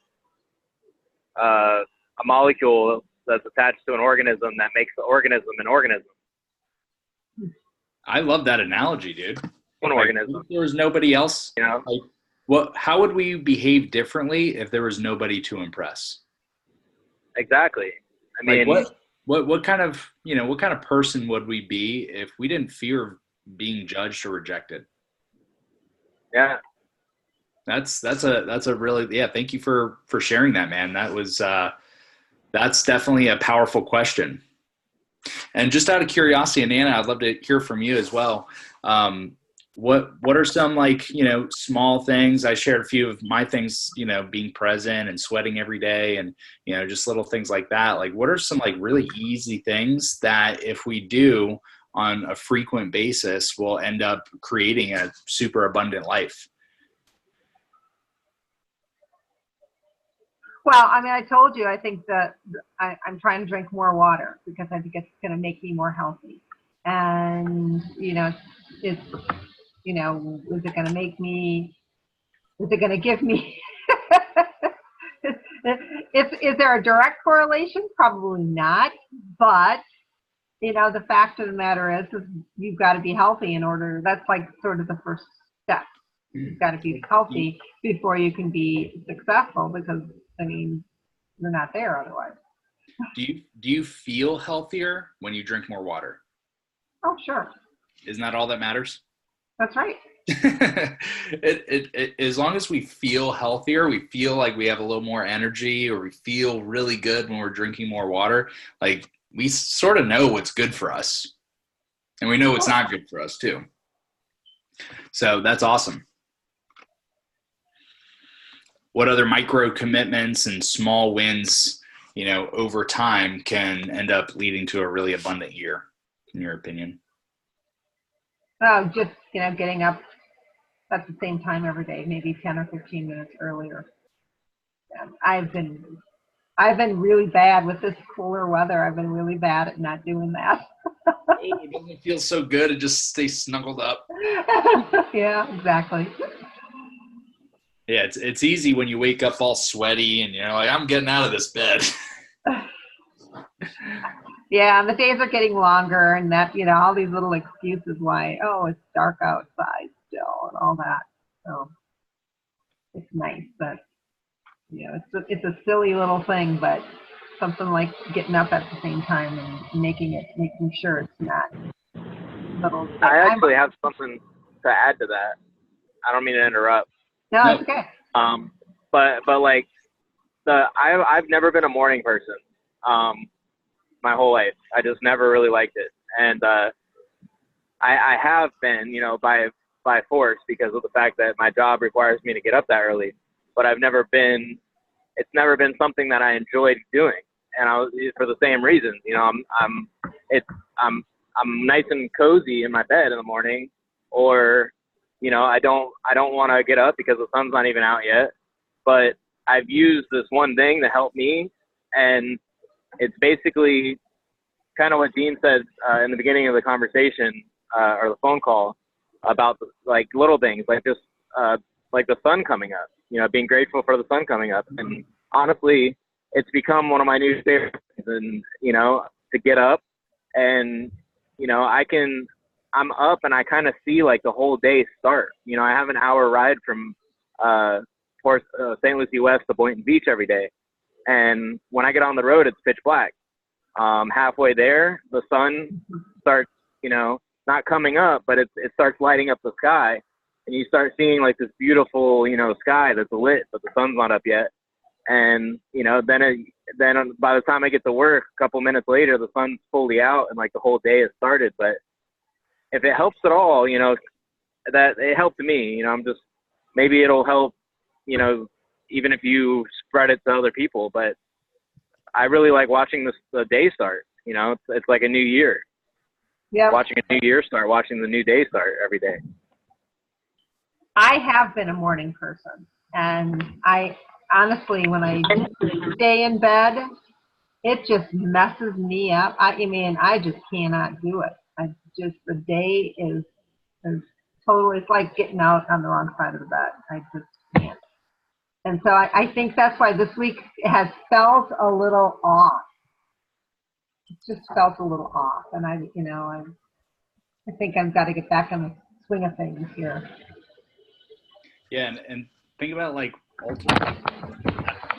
molecule that's attached to an organism that makes the organism an organism. I love that analogy, dude. An organism. If there was nobody else, how would we behave differently if there was nobody to impress? Exactly. I mean, what kind of person would we be if we didn't fear being judged or rejected? Yeah. That's a really, thank you for sharing that, man. That's definitely a powerful question. And just out of curiosity, and Anna, I'd love to hear from you as well. What are some small things? I shared a few of my things, being present and sweating every day, and just little things like that. Like, what are some really easy things that if we do on a frequent basis will end up creating a super abundant life? Well, I mean, I told you, I think that I'm trying to drink more water because I think it's going to make me more healthy. And, it's, is it going to make me, is it going to give me, is there a direct correlation? Probably not. But, the fact of the matter is you've got to be healthy in order, that's like sort of the first step. You've got to be healthy before you can be successful, because you're not there otherwise. Do you feel healthier when you drink more water? Oh, sure. Isn't that all that matters? That's right. As long as we feel healthier, we feel like we have a little more energy, or we feel really good when we're drinking more water, like we sort of know what's good for us, and we know what's not good for us too. So that's awesome. What other micro commitments and small wins, over time can end up leading to a really abundant year, in your opinion? Oh, just, getting up at the same time every day, maybe 10 or 15 minutes earlier. I've been really bad with this cooler weather. I've been really bad at not doing that. It doesn't feel so good to just stay snuggled up. Yeah, exactly. Yeah, it's easy when you wake up all sweaty and you're like, I'm getting out of this bed. Yeah, and the days are getting longer, and that, all these little excuses why, oh, it's dark outside still and all that. So it's nice, but it's a silly little thing, but something like getting up at the same time and making sure it's not little. I actually have something to add to that. I don't mean to interrupt. No, No. it's okay. But like I've never been a morning person. My whole life. I just never really liked it. And I have been, by force because of the fact that my job requires me to get up that early. But it's never been something that I enjoyed doing. And for the same reasons, I'm nice and cozy in my bed in the morning, or, I don't want to get up because the sun's not even out yet. But I've used this one thing to help me, and it's basically kind of what Dean said in the beginning of the conversation or the phone call about like little things, like just like the sun coming up, being grateful for the sun coming up. And honestly, it's become one of my new favorites, and, to get up and, I'm up and I kind of see like the whole day start. I have an hour ride from St. Lucie West to Boynton Beach every day. And when I get on the road, it's pitch black. Halfway there, the sun starts, not coming up, but it starts lighting up the sky. And you start seeing like this beautiful, sky that's lit, but the sun's not up yet. And, then by the time I get to work, a couple minutes later, the sun's fully out and like the whole day has started. But if it helps at all, that it helped me, maybe it'll help, even if you spread it to other people. But I really like watching the day start. It's like a new year. Yeah. Watching a new year start, watching the new day start every day. I have been a morning person, and I honestly, when I stay in bed, it just messes me up. I just cannot do it. The day is totally, it's like getting out on the wrong side of the bed. I just can't. And so I think that's why this week has felt a little off. It just felt a little off. And I think I've got to get back on the swing of things here. Yeah, and think about like ultimately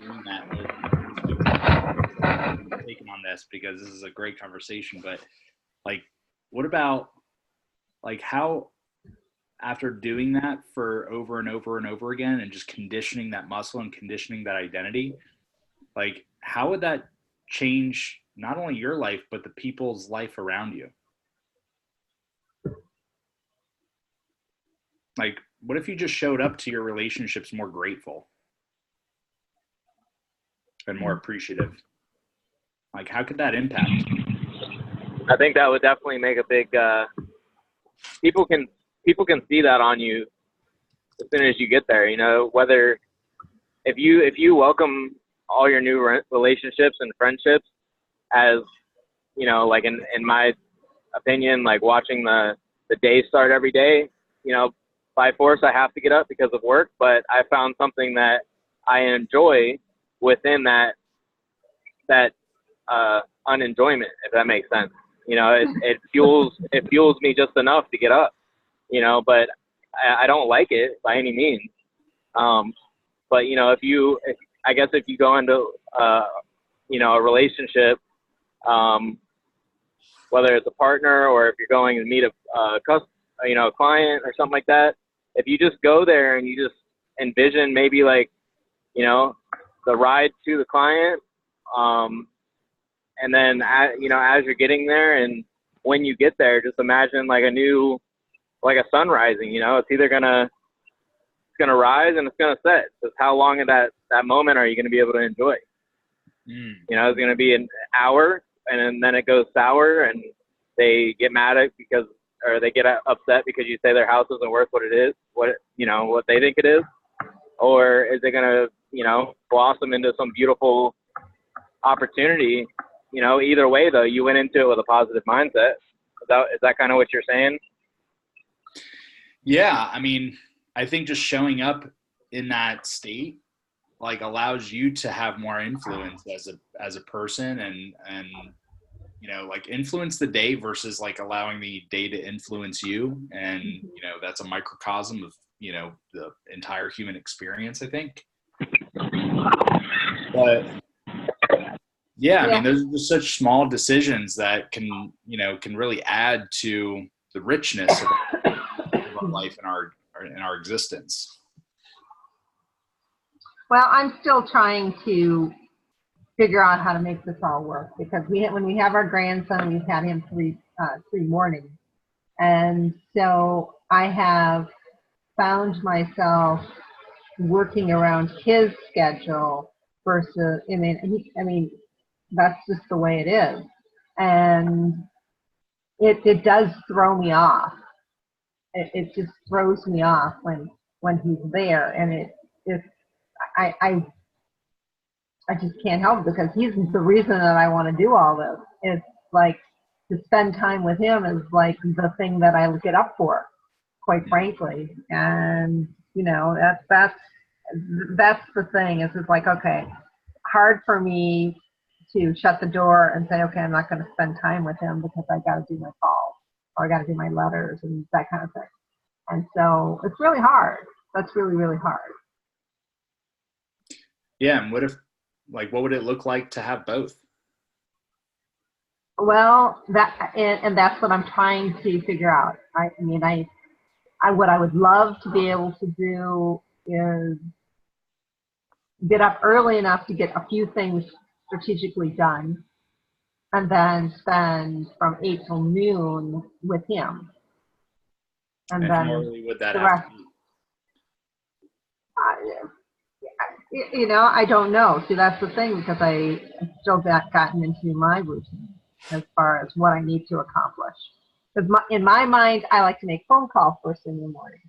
doing that. Taking on this because this is a great conversation, but like, what about like how after doing that for over and over and over again and just conditioning that muscle and conditioning that identity, like how would that change not only your life, but the people's life around you? Like, what if you just showed up to your relationships more grateful and more appreciative? Like, how could that impact? I think that would definitely make a big, people can see that on you as soon as you get there, whether if you welcome all your new relationships and friendships as, like in my opinion, like watching the day start every day, by force, I have to get up because of work, but I found something that I enjoy within that unenjoyment, if that makes sense. It fuels me just enough to get up, but I don't like it by any means. But if you go into a relationship, whether it's a partner or if you're going to meet a client or something like that, if you just go there and you just envision maybe like, the ride to the client, and then, as you're getting there and when you get there, just imagine like a sun rising, it's either it's going to rise and it's going to set. Just how long of that moment are you going to be able to enjoy? It's going to be an hour and then it goes sour and they get mad at or they get upset because you say their house isn't worth what it is, what they think it is, or is it going to, blossom into some beautiful opportunity? Either way though, you went into it with a positive mindset. Is that kind of what you're saying? Yeah. I mean, I think just showing up in that state like allows you to have more influence as a person, and you know, like influence the day versus like allowing the day to influence you. And you know, that's a microcosm of, you know, the entire human experience, I think. But yeah, I mean, those are just such small decisions that can, you know, can really add to the richness of our life and our existence. Well, I'm still trying to figure out how to make this all work, because when we have our grandson, we've had him three mornings, and so I have found myself working around his schedule versus, I mean, that's just the way it is, and it does throw me off. It just throws me off when he's there, and I just can't help it, because he's the reason that I want to do all this. It's like, to spend time with him is like the thing that I get up for, quite frankly. And you know, that's the thing. Is it's like, okay, hard for me to shut the door and say, okay, I'm not going to spend time with him because I got to do my calls, or I got to do my letters and that kind of thing. And so it's really hard. That's really, really hard. Yeah. And what would it look like to have both? Well, and that's what I'm trying to figure out. I mean, what I would love to be able to do is get up early enough to get a few things strategically done, and then spend from 8 till noon with him. And then how early would that the have rest, to be? you know, I don't know. See, that's the thing, because I still gotten into my routine as far as what I need to accomplish. Because in my mind, I like to make phone calls first thing in the morning.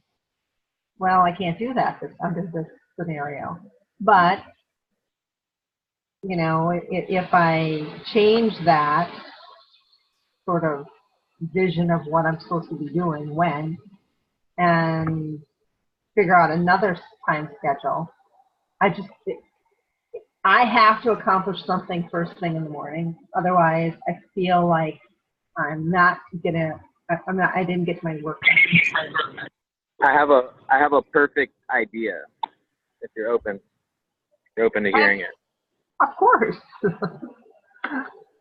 Well, I can't do that under this scenario. But, you know, if I change that sort of vision of what I'm supposed to be doing when, and figure out another time schedule, I have to accomplish something first thing in the morning. Otherwise, I feel like I didn't get my work done. I have a perfect idea. If you're open to hearing it. Of course.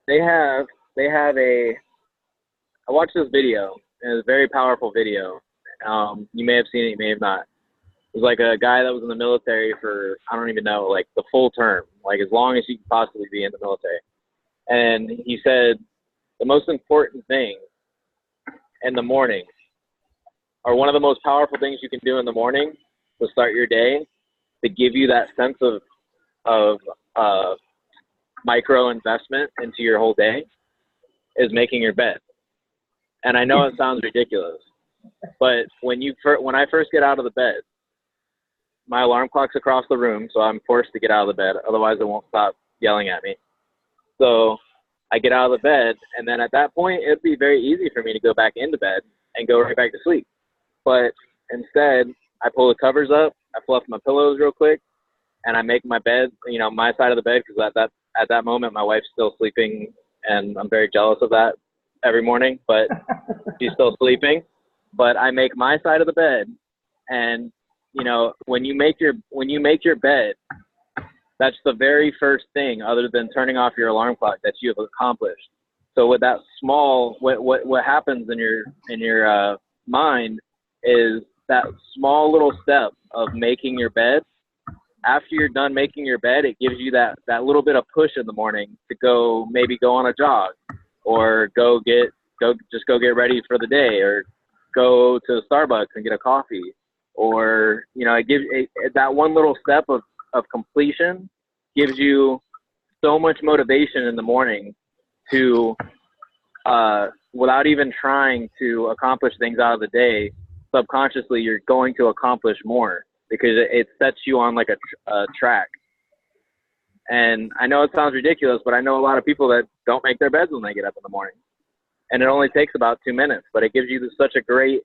They have I watched this video, and it was a very powerful video. You may have seen it, you may have not. It was like a guy that was in the military for, I don't even know, like the full term, like as long as he could possibly be in the military. And he said the most important thing in the morning, or one of the most powerful things you can do in the morning to start your day, to give you that sense of micro investment into your whole day, is making your bed. And I know it sounds ridiculous, but when I first get out of the bed, my alarm clock's across the room, so I'm forced to get out of the bed. Otherwise, it won't stop yelling at me. So I get out of the bed, and then at that point, it'd be very easy for me to go back into bed and go right back to sleep. But instead, I pull the covers up, I fluff my pillows real quick, and I make my bed, you know, my side of the bed, because at that moment, my wife's still sleeping, and I'm very jealous of that every morning, but she's still sleeping. But I make my side of the bed, and you know, when you make your bed, that's the very first thing, other than turning off your alarm clock, that you have accomplished. So with that small, what happens in your mind is that small little step of making your bed. After you're done making your bed, it gives you that little bit of push in the morning to maybe go on a jog, or go get ready for the day, or go to Starbucks and get a coffee. Or, you know, that one little step of completion gives you so much motivation in the morning to, without even trying to accomplish things out of the day, subconsciously you're going to accomplish more, because it sets you on like a track. And I know it sounds ridiculous, but I know a lot of people that don't make their beds when they get up in the morning. And it only takes about 2 minutes, but it gives you such a great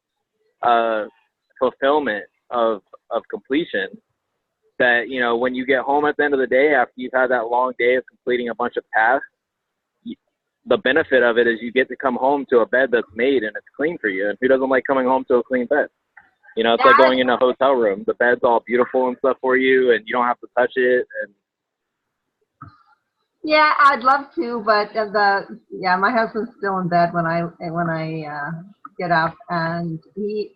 fulfillment of completion that, you know, when you get home at the end of the day after you've had that long day of completing a bunch of tasks, the benefit of it is you get to come home to a bed that's made and it's clean for you. And who doesn't like coming home to a clean bed? You know, it's like going in a hotel room. The bed's all beautiful and stuff for you, and you don't have to touch it. And yeah, I'd love to, but my husband's still in bed when I get up, and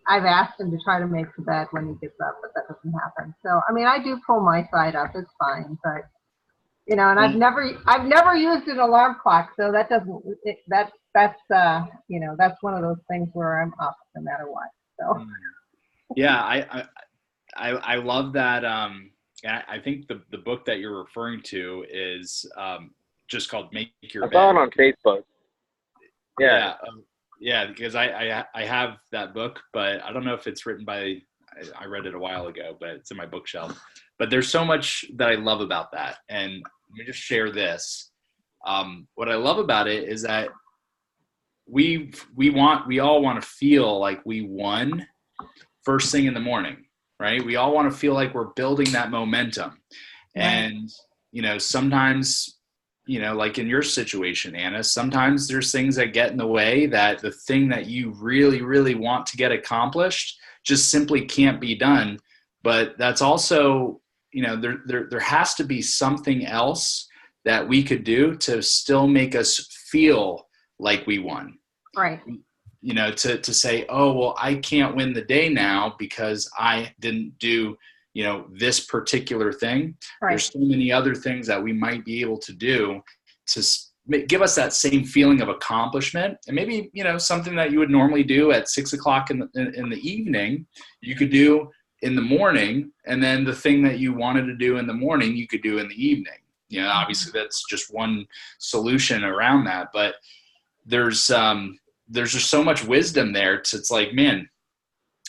I've asked him to try to make the bed when he gets up, but that doesn't happen. So I mean, I do pull my side up. It's fine, but you know, and I've never used an alarm clock, so that doesn't. That's you know, that's one of those things where I'm up no matter what. So. Yeah, I love that. I think the book that you're referring to is just called Make Your Bed. I saw it on Facebook. Yeah. Yeah, because I have that book, but I don't know if it's written by, I read it a while ago, but it's in my bookshelf. But there's so much that I love about that. And let me just share this. What I love about it is that we all want to feel like we won first thing in the morning, right? We all want to feel like we're building that momentum. Right. And, you know, sometimes, you know, like in your situation, Anna, sometimes there's things that get in the way, that the thing that you really, really want to get accomplished just simply can't be done. But that's also, you know, there has to be something else that we could do to still make us feel like we won. Right. You know, to say, oh, well, I can't win the day now because I didn't do, you know, this particular thing. Right. There's so many other things that we might be able to do to give us that same feeling of accomplishment. And maybe, you know, something that you would normally do at 6 o'clock in the evening, you could do in the morning. And then the thing that you wanted to do in the morning, you could do in the evening. You know, obviously that's just one solution around that, but there's just so much wisdom there. It's like, man,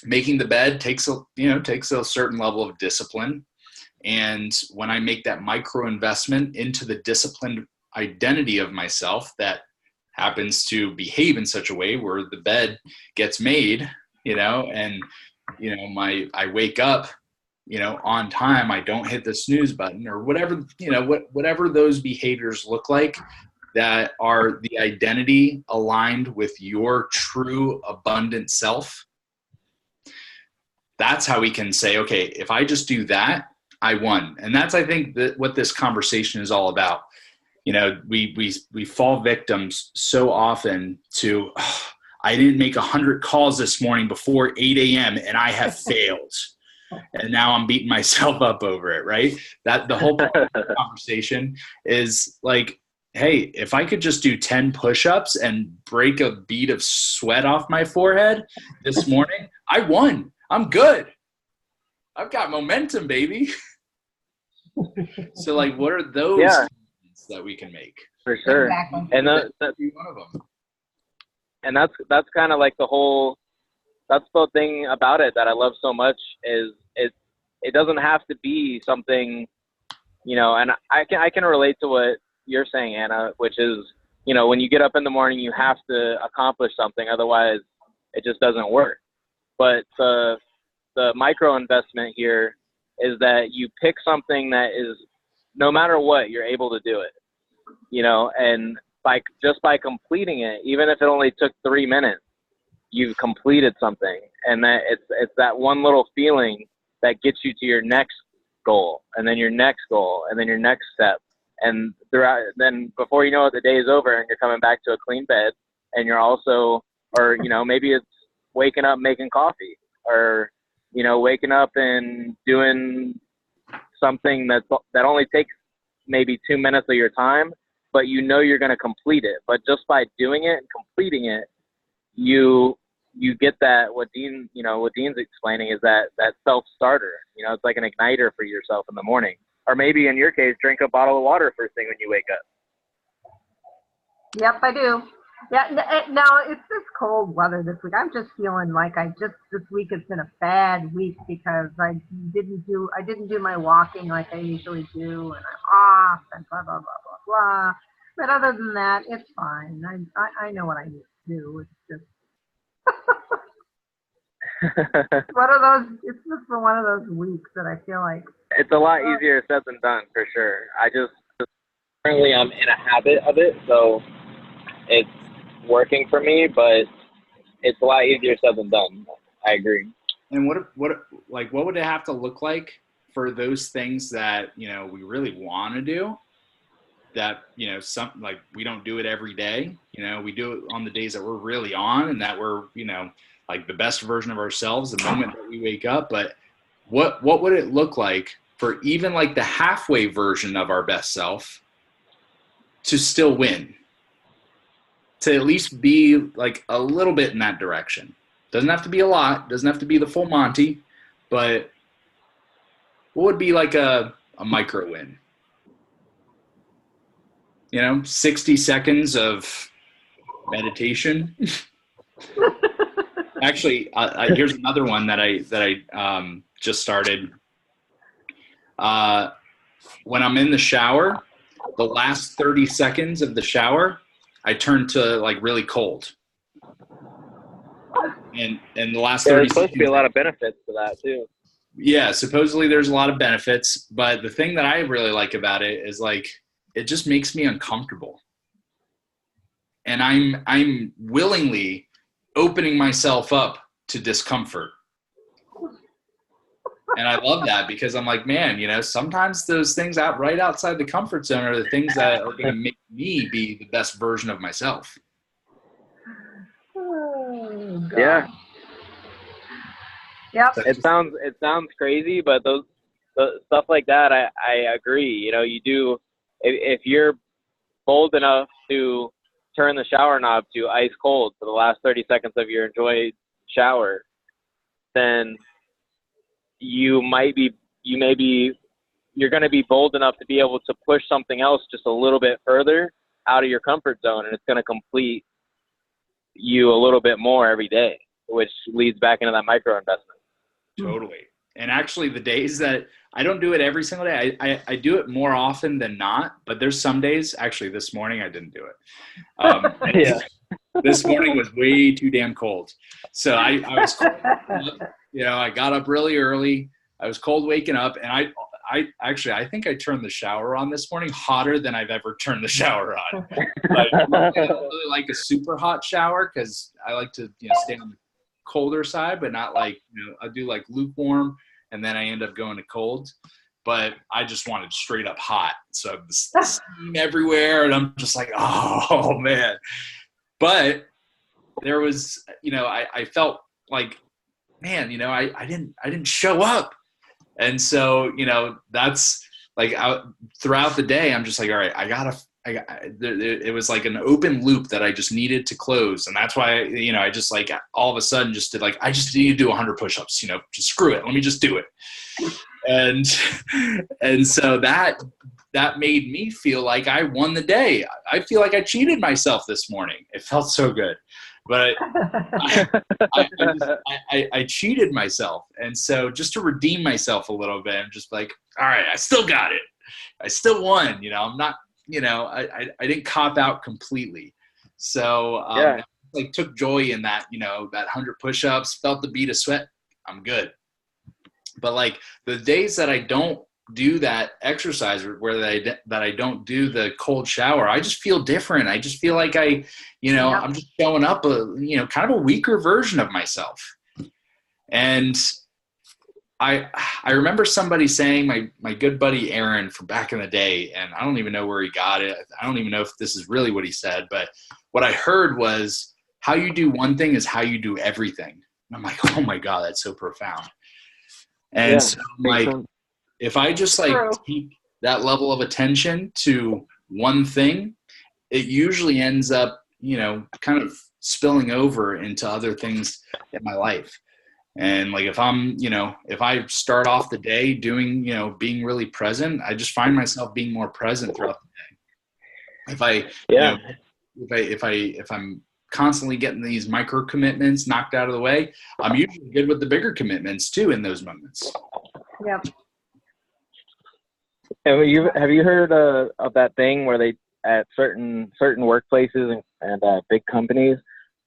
making the bed takes a certain level of discipline. And when I make that micro investment into the disciplined identity of myself that happens to behave in such a way where the bed gets made, you know, and, you know, I wake up, you know, on time, I don't hit the snooze button or whatever, you know, whatever those behaviors look like, that are the identity aligned with your true abundant self. That's how we can say, okay, if I just do that, I won. And that's, I think, what this conversation is all about. You know, we fall victims so often to, oh, I didn't make 100 calls this morning before 8 a.m. and I have failed. And now I'm beating myself up over it, right? That the whole conversation is like, hey, if I could just do 10 push-ups and break a bead of sweat off my forehead this morning, I won. I'm good. I've got momentum, baby. So, like, what are those that we can make? For sure. Exactly. And that's one of them. And that's kind of like that's the thing about it that I love so much is it doesn't have to be something, you know, and I can relate to what you're saying, Anna, which is, you know, when you get up in the morning, you have to accomplish something. Otherwise it just doesn't work. But the micro investment here is that you pick something that is, no matter what, you're able to do it, you know, and by completing it, even if it only took 3 minutes, you've completed something. And that it's that one little feeling that gets you to your next goal, and then your next goal, and then your next step. And then before you know it, the day is over and you're coming back to a clean bed, and you're also, or, you know, maybe it's waking up making coffee, or, you know, waking up and doing something that only takes maybe 2 minutes of your time, but you know you're going to complete it. But just by doing it and completing it, you get that, what Dean's explaining is that self-starter. You know, it's like an igniter for yourself in the morning. Or maybe in your case, drink a bottle of water first thing when you wake up. Yep, I do. Yeah, now it's this cold weather this week. I'm just feeling like this week has been a bad week because I didn't do my walking like I usually do, and I'm off and blah, blah, blah, blah, blah. But other than that, it's fine. I know what I need to do. It's just it's just one of those weeks that I feel like It's a lot easier said than done, for sure. Currently I'm in a habit of it, so it's working for me, but it's a lot easier said than done. I agree. And what would it have to look like for those things that, we really want to do, that, we don't do it every day, we do it on the days that we're really on and that we're, like the best version of ourselves the moment that we wake up. But what would it look like for even like the halfway version of our best self to still win, to at least be like a little bit in that direction? Doesn't have to be a lot, doesn't have to be the full Monty, but what would be like a micro win? 60 seconds of meditation. Actually, here's another one that I just started. When I'm in the shower, the last 30 seconds of the shower, I turn to like really cold. And the last 30 there's supposed seconds, to be a lot of benefits to that too. Yeah, supposedly there's a lot of benefits, but the thing that I really like about it is like it just makes me uncomfortable. And I'm willingly opening myself up to discomfort. And I love that because I'm like, man, sometimes those things right outside the comfort zone are the things that are going to make me be the best version of myself. Oh, God. Yeah. Yep. It sounds crazy, but the stuff like that, I agree. You do, if you're bold enough to turn the shower knob to ice cold for the last 30 seconds of your enjoyed shower, then you're going to be bold enough to be able to push something else just a little bit further out of your comfort zone, and it's going to complete you a little bit more every day, which leads back into that micro investment. Totally. And actually the days that I don't do it every single day, I do it more often than not, but there's some days, actually this morning I didn't do it. Yeah. This morning was way too damn cold. So I was cold up, I got up really early. I was cold waking up, and I think I turned the shower on this morning hotter than I've ever turned the shower on. Like, I don't really like a super hot shower because I like to stay on the colder side, but not like, I do like lukewarm, and then I end up going to cold. But I just wanted straight up hot. So the steam everywhere, and I'm just like, oh man. But there was, I felt like, man, I didn't show up. And so, that's like throughout the day, I'm just like, all right, it was like an open loop that I just needed to close. And that's why, I just like all of a sudden just did like, I just need to do 100 push-ups, just screw it. Let me just do it. And so that made me feel like I won the day. I feel like I cheated myself this morning. It felt so good, but I cheated myself. And so just to redeem myself a little bit, I'm just like, all right, I still got it. I still won. I'm not, I didn't cop out completely. So I like took joy in that, that 100 push-ups, felt the bead of sweat. I'm good. But like the days that I don't do that exercise, where that I don't do the cold shower, I just feel different. I just feel like I'm just showing up kind of a weaker version of myself. And I remember somebody saying, my good buddy Aaron from back in the day, and I don't even know where he got it. I don't even know if this is really what he said, but what I heard was, how you do one thing is how you do everything. And I'm like, oh my God, that's so profound. And so like, if I just like keep that level of attention to one thing, it usually ends up, kind of spilling over into other things in my life. And like, if I start off the day doing, being really present, I just find myself being more present throughout the day. If I'm constantly getting these micro commitments knocked out of the way, I'm usually good with the bigger commitments too in those moments. Yep. Have you heard of that thing where they, at certain workplaces and big companies,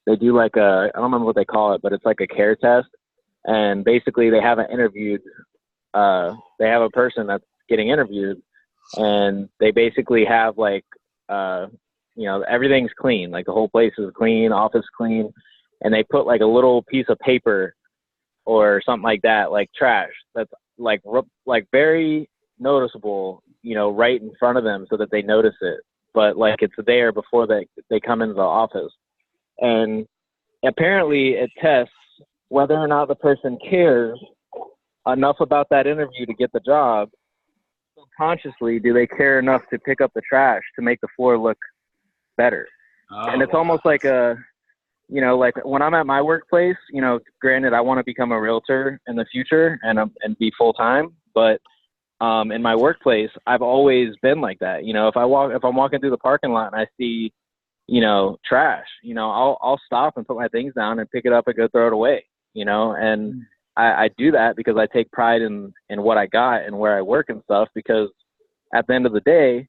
they do like I don't remember what they call it, but it's like a care test. And basically they haven't interviewed they have a person that's getting interviewed, and they basically have like, everything's clean. Like the whole place is clean, office clean. And they put like a little piece of paper or something like that, like trash, that's like very noticeable, right in front of them so that they notice it. But like it's there before they come into the office. And apparently it tests whether or not the person cares enough about that interview to get the job. Subconsciously, do they care enough to pick up the trash to make the floor look better? And it's almost like like when I'm at my workplace, granted, I want to become a realtor in the future and be full time. But in my workplace, I've always been like that. If I'm walking through the parking lot and I see, trash, I'll stop and put my things down and pick it up and go throw it away. And I do that because I take pride in what I got and where I work and stuff. Because at the end of the day,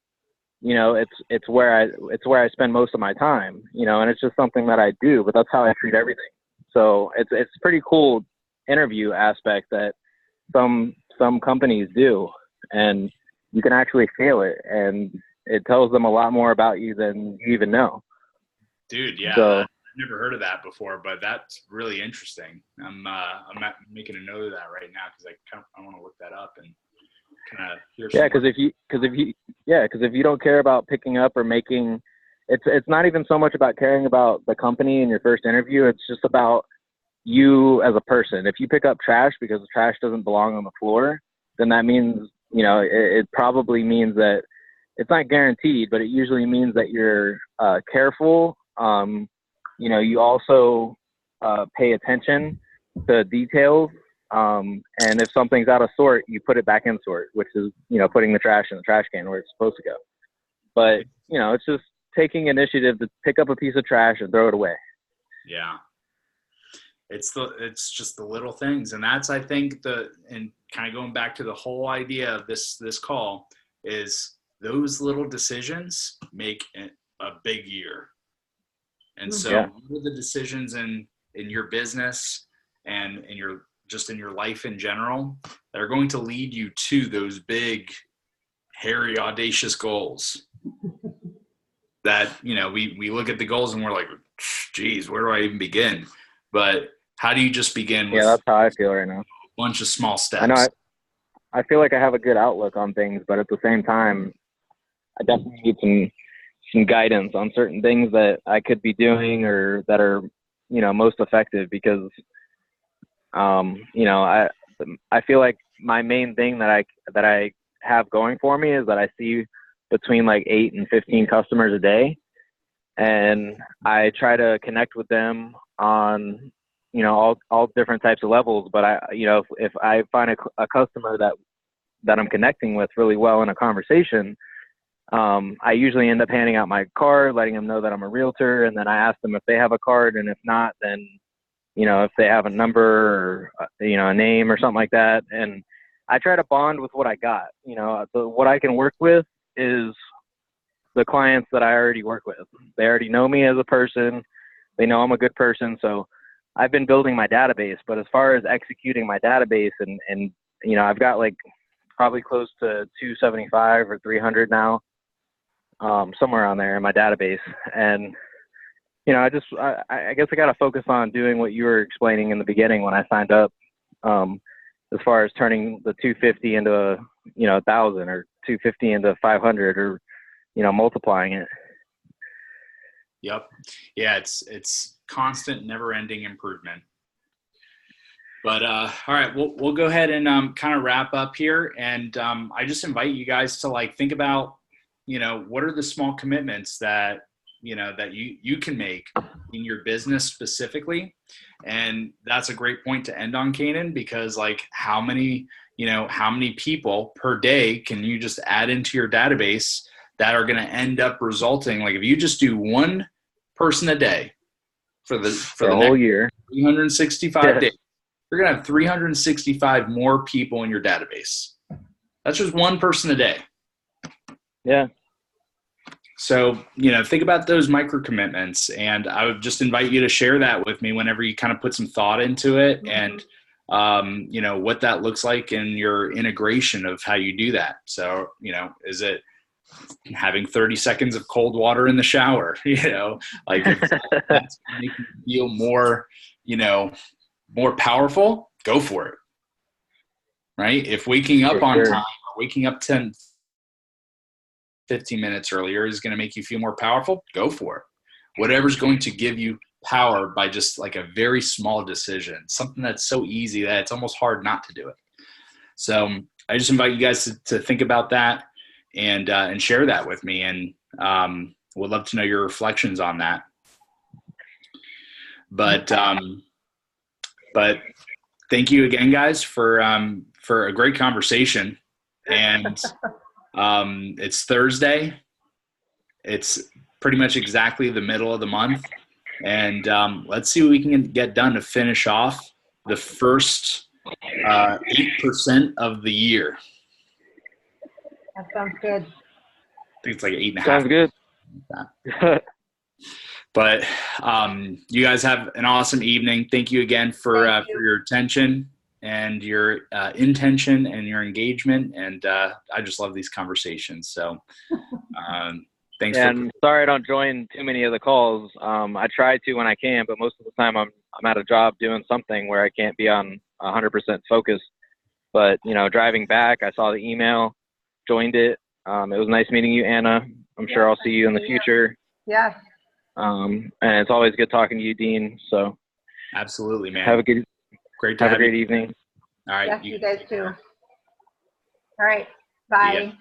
it's where I spend most of my time, and it's just something that I do, but that's how I treat everything. So it's pretty cool interview aspect that some companies do, and you can actually feel it, and it tells them a lot more about you than you even know. Dude, yeah. So, I've never heard of that before, but that's really interesting. I'm making a note of that right now because I want to look that up and kind of hear. Yeah, because if you don't care about picking up or making, it's not even so much about caring about the company in your first interview. It's just about you as a person. If you pick up trash because the trash doesn't belong on the floor, then that means, it probably means that it's not guaranteed, but it usually means that you're careful. You also pay attention to details. And if something's out of sort, you put it back in sort, which is, putting the trash in the trash can where it's supposed to go. But, it's just taking initiative to pick up a piece of trash and throw it away. Yeah. It's just the little things. And that's, I think, and kind of going back to the whole idea of this call is those little decisions make a big year. And so what are the decisions in your business and in your life in general that are going to lead you to those big, hairy, audacious goals that, we look at the goals and we're like, geez, where do I even begin? But how do you just begin with that's how I feel right now. A bunch of small steps? I know I feel like I have a good outlook on things, but at the same time, I definitely need some guidance on certain things that I could be doing or that are, most effective because, I feel like my main thing that I have going for me is that I see between like 8 and 15 customers a day, and I try to connect with them on, all different types of levels. But if I find a customer that I'm connecting with really well in a conversation, I usually end up handing out my card, letting them know that I'm a realtor, and then I ask them if they have a card, and if not, then if they have a number or a name or something like that. And I try to bond with what I got. What I can work with is the clients that I already work with. They already know me as a person. They know I'm a good person. So I've been building my database. But as far as executing my database, and I've got like probably close to 275 or 300 now, somewhere around there in my database. And I guess I got to focus on doing what you were explaining in the beginning when I signed up, as far as turning the 250 into 1,000 or 250 into 500 or multiplying it. Yep. Yeah, it's constant, never-ending improvement. But all right, we'll go ahead and kind of wrap up here, and I just invite you guys to think about what are the small commitments that that you can make in your business specifically. And that's a great point to end on, Kanan, because how many people per day can you just add into your database that are going to end up resulting, if you just do one person a day for the whole next year, 365 days, you're going to have 365 more people in your database. That's just one person a day. Yeah. So, think about those micro commitments, and I would just invite you to share that with me whenever you kind of put some thought into it. And you know, what that looks like in your integration of how you do that. So, you know, is it having 30 seconds of cold water in the shower? You know, like if that's making you feel more, you know, more powerful, go for it. Right? If waking up For on sure. time or waking up 10, 15 minutes earlier is going to make you feel more powerful, go for it. Whatever's going to give you power by just like a very small decision, something that's so easy that it's almost hard not to do it. So I just invite you guys to think about that and share that with me. And would love to know your reflections on that. But thank you again, guys, for a great conversation. And it's Thursday. It's pretty much exactly the middle of the month. And let's see what we can get done to finish off the first 8% of the year. That sounds good. I think it's like 8.5. Sounds good. But you guys have an awesome evening. Thank you again for your attention and your intention and your engagement. And I just love these conversations. So thanks. And sorry I don't join too many of the calls. I try to when I can, but most of the time I'm at a job doing something where I can't be on 100% focused. But, you know, driving back, I saw the email, joined it. It was nice meeting you, Anna. I'm sure I'll see you in the future. Yes. And it's always good talking to you, Dean. So absolutely, man. Have a great have a great evening. All right. Yes, you guys too. All right. Bye.